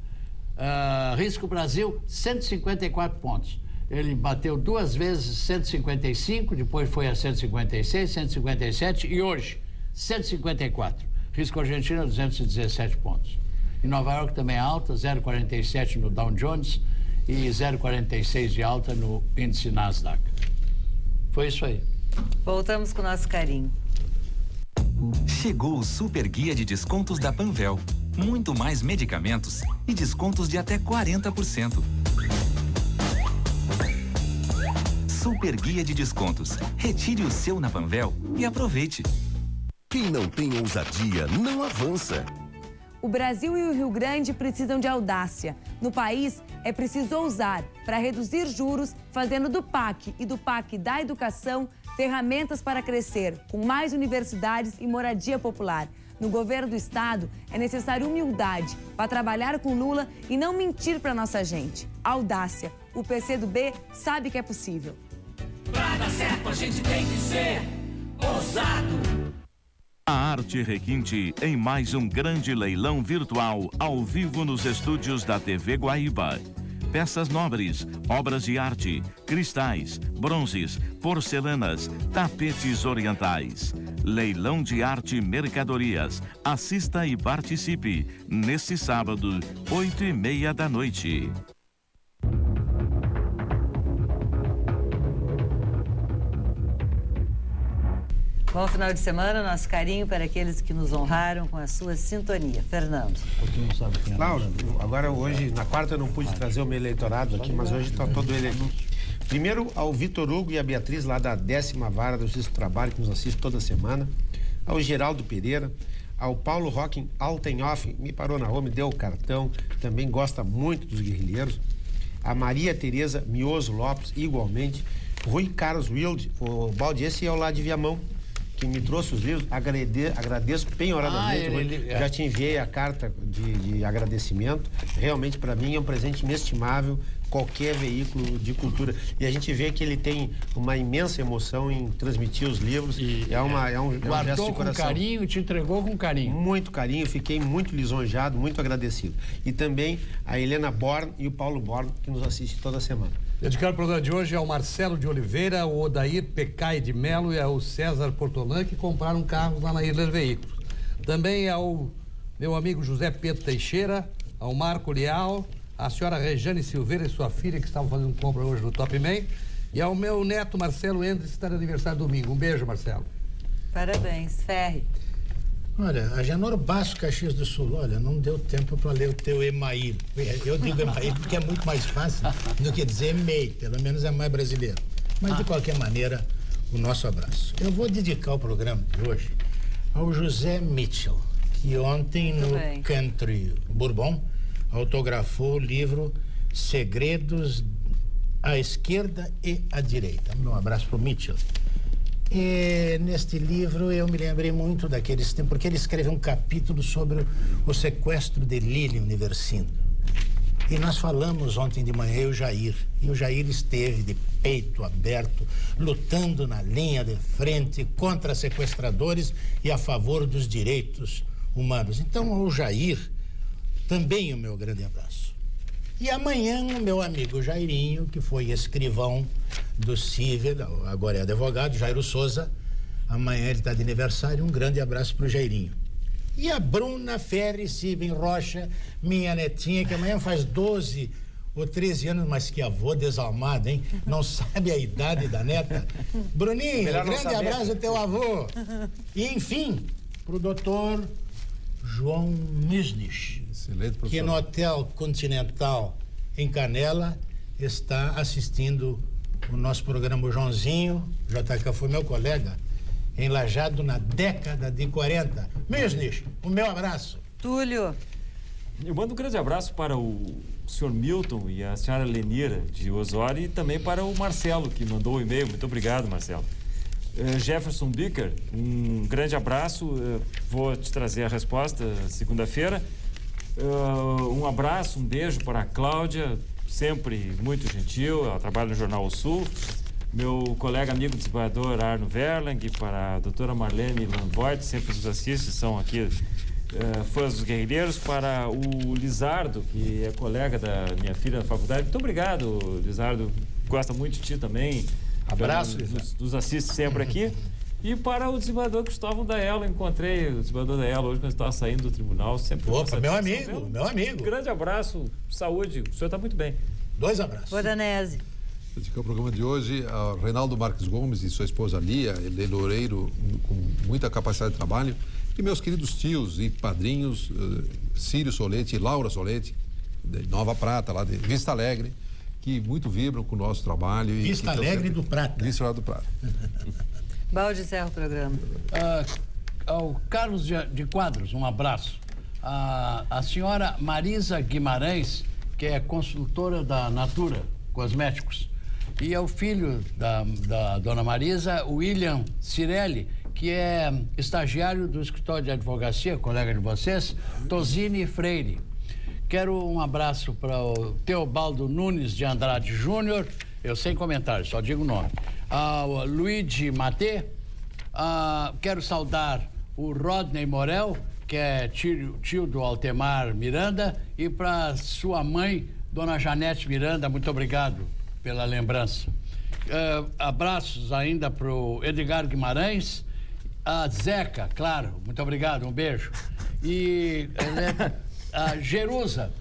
Speaker 6: Risco Brasil, 154 pontos. Ele bateu 2 vezes 155, depois foi a 156, 157 e hoje 154. Risco Argentina, 217 pontos. Em Nova York também é alta, 0,47 no Dow Jones e 0,46 de alta no índice Nasdaq. Foi isso aí.
Speaker 1: Voltamos com o nosso carinho.
Speaker 17: Chegou o Super Guia de Descontos da Panvel. Muito mais medicamentos e descontos de até 40%. Super Guia de Descontos. Retire o seu na Panvel e aproveite.
Speaker 15: Quem não tem ousadia não avança.
Speaker 12: O Brasil e o Rio Grande precisam de audácia. No país, é preciso ousar para reduzir juros, fazendo do PAC e do PAC da Educação ferramentas para crescer, com mais universidades e moradia popular. No governo do estado, é necessário humildade para trabalhar com Lula e não mentir para nossa gente. Audácia. O PCdoB sabe que é possível.
Speaker 13: Pra dar certo, a gente tem que ser ousado.
Speaker 9: A Arte Requinte em mais um grande leilão virtual ao vivo nos estúdios da TV Guaíba. Peças nobres, obras de arte, cristais, bronzes, porcelanas, tapetes orientais. Leilão de arte e mercadorias. Assista e participe neste sábado, 20h30 da noite.
Speaker 1: Bom final de semana, nosso carinho para aqueles que nos honraram com a sua sintonia. Fernando.
Speaker 3: Laura, agora hoje, na quarta eu não pude trazer o meu eleitorado aqui, mas hoje está todo ele aqui. Primeiro, ao Vitor Hugo e a Beatriz, lá da 10ª Vara do Justiça do Trabalho, que nos assiste toda semana. Ao Geraldo Pereira, ao Paulo Rocking Altenhoff, me parou na rua, me deu o cartão, também gosta muito dos guerrilheiros. A Maria Tereza Mioso Lopes, igualmente. Rui Carlos Wilde, o Baldi, esse é o lá de Viamão, que me trouxe os livros, agradeço penhoradamente. Já te enviei a carta de agradecimento. Realmente, para mim, é um presente inestimável qualquer veículo de cultura. E a gente vê que ele tem uma imensa emoção em transmitir os livros. É um gesto de coração.
Speaker 6: Com carinho e te entregou com carinho.
Speaker 3: Muito carinho, fiquei muito lisonjeado, muito agradecido. E também a Helena Born e o Paulo Born, que nos assiste toda semana.
Speaker 2: Dedicado ao programa de hoje ao Marcelo de Oliveira, o Odair Pecai de Melo e ao César Portolan, que compraram carros lá na Irler Veículos. Também ao meu amigo José Pedro Teixeira, ao Marco Leal, à senhora Rejane Silveira e sua filha, que estavam fazendo compra hoje no Top Man, e ao meu neto Marcelo Endres, que está de aniversário domingo. Um beijo, Marcelo.
Speaker 1: Parabéns. Ferri.
Speaker 4: Olha, a Janor Basso, Caxias do Sul, olha, não deu tempo para ler o teu Email. Eu digo Email porque é muito mais fácil do que dizer e-mail, pelo menos é mais brasileiro. Mas, de qualquer maneira, o nosso abraço. Eu vou dedicar o programa de hoje ao José Mitchell, que ontem no Country Bourbon autografou o livro Segredos à Esquerda e à Direita. Um abraço para o Mitchell. E neste livro eu me lembrei muito daqueles tempos, porque ele escreveu um capítulo sobre o sequestro de Lili Universindo. E nós falamos ontem de manhã, eu e o Jair. E o Jair esteve de peito aberto, lutando na linha de frente contra sequestradores e a favor dos direitos humanos. Então, ao Jair, também o meu grande abraço. E amanhã o meu amigo Jairinho, que foi escrivão do Cível, agora é advogado, Jairo Souza, Amanhã ele está de aniversário. Um grande abraço para o Jairinho. E a Bruna Ferri Sibem Rocha, minha netinha, que amanhã faz 12 ou 13 anos, mas que avô desalmado, hein? Não sabe a idade da neta. Bruninho, grande abraço ao teu avô. E, enfim, pro doutor João Misnich, que no Hotel Continental em Canela está assistindo o nosso programa. O Joãozinho, JK foi meu colega, enlajado na década de 40. Misnich, o meu abraço.
Speaker 1: Túlio.
Speaker 5: Eu mando um grande abraço para o senhor Milton e a senhora Lenira de Osório e também para o Marcelo, que mandou o e-mail. Muito obrigado, Marcelo. Jefferson Bicker, um grande abraço. Vou te trazer a resposta segunda-feira. Um abraço, um beijo para a Cláudia, sempre muito gentil. Ela trabalha no Jornal O Sul. Meu colega amigo desembargador Arno Verlang, para a doutora Marlene Lamboit, sempre nos assiste, são aqui fãs dos guerrilheiros, para o Lizardo, que é colega da minha filha na faculdade. Muito obrigado, Lizardo. Gosta muito de ti também.
Speaker 4: Abraço,
Speaker 5: nos assiste sempre aqui. E para o desembargador Cristóvão Daello, encontrei o desembargador Daello hoje quando estava saindo do tribunal. Sempre
Speaker 4: Opa, meu amigo.
Speaker 5: Um grande abraço, saúde. O senhor está muito bem.
Speaker 4: 2 abraços.
Speaker 1: Bodanese.
Speaker 11: Dedicar o programa de hoje ao Reinaldo Marques Gomes e sua esposa Lia, ele é loureiro com muita capacidade de trabalho, e meus queridos tios e padrinhos, Círio Solete e Laura Solete, de Nova Prata, lá de Vista Alegre, que muito vibram com o nosso trabalho.
Speaker 4: Vista Alegre do Prata.
Speaker 11: Vista Alegre do Prata.
Speaker 1: Balde encerra o programa.
Speaker 6: Ao Carlos de Quadros, um abraço. A senhora Marisa Guimarães, que é consultora da Natura Cosméticos. E ao filho da dona Marisa, William Cirelli, que é estagiário do escritório de advocacia, colega de vocês, Tosini Freire. Quero um abraço para o Teobaldo Nunes de Andrade Júnior, eu sem comentários, só digo o nome. Ao Luigi Matê, quero saudar o Rodney Morel, que é tio do Altemar Miranda, e para sua mãe, dona Janete Miranda, muito obrigado pela lembrança. Abraços ainda para o Edgar Guimarães, a Zeca, claro, muito obrigado, um beijo. E a Jerusa,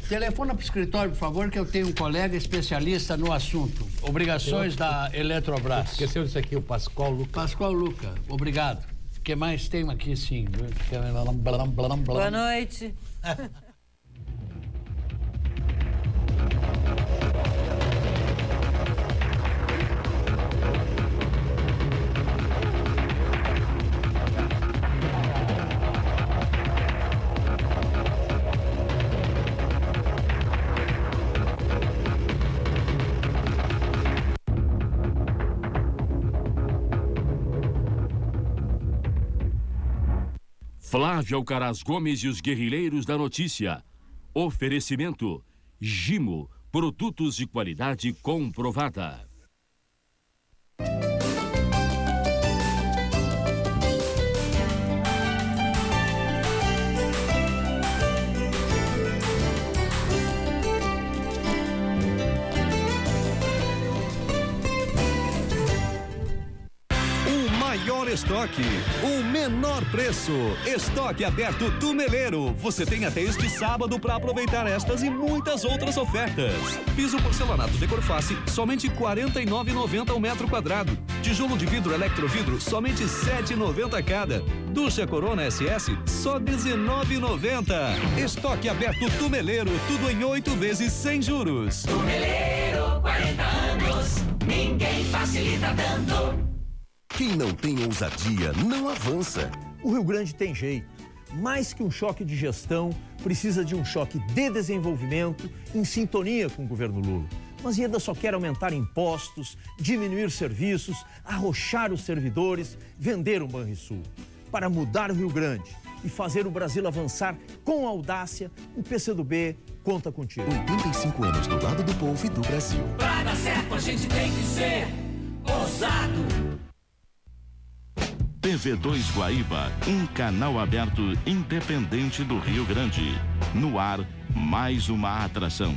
Speaker 6: telefona para o escritório, por favor, que eu tenho um colega especialista no assunto. Obrigações da Eletrobras.
Speaker 2: Esqueceu disso aqui, o Pascoal Luca.
Speaker 6: Pascoal Luca, obrigado. O que mais tem aqui, sim?
Speaker 1: Boa noite.
Speaker 10: Flávio Alcaraz Gomes e os Guerrilheiros da Notícia. Oferecimento: Gimo, produtos de qualidade comprovada.
Speaker 18: Estoque, o menor preço. Estoque aberto Tumeleiro. Você tem até este sábado para aproveitar estas e muitas outras ofertas. Piso porcelanato Decorface, somente R$ 49,90 ao metro quadrado. Tijolo de vidro Electrovidro, somente R$ 7,90 cada. Ducha Corona SS, só R$ 19,90. Estoque aberto Tumeleiro, tudo em 8 vezes sem juros.
Speaker 13: Tumeleiro, 40 anos, ninguém facilita tanto.
Speaker 15: Quem não tem ousadia não avança.
Speaker 14: O Rio Grande tem jeito. Mais que um choque de gestão, precisa de um choque de desenvolvimento em sintonia com o governo Lula. Mas Ieda só quer aumentar impostos, diminuir serviços, arrochar os servidores, vender o Banrisul. Para mudar o Rio Grande e fazer o Brasil avançar com audácia, o PCdoB conta contigo.
Speaker 15: 85 anos do lado do povo e do Brasil.
Speaker 13: Pra dar certo a gente tem que ser ousado.
Speaker 9: TV2 Guaíba, um canal aberto independente do Rio Grande. No ar, mais uma atração.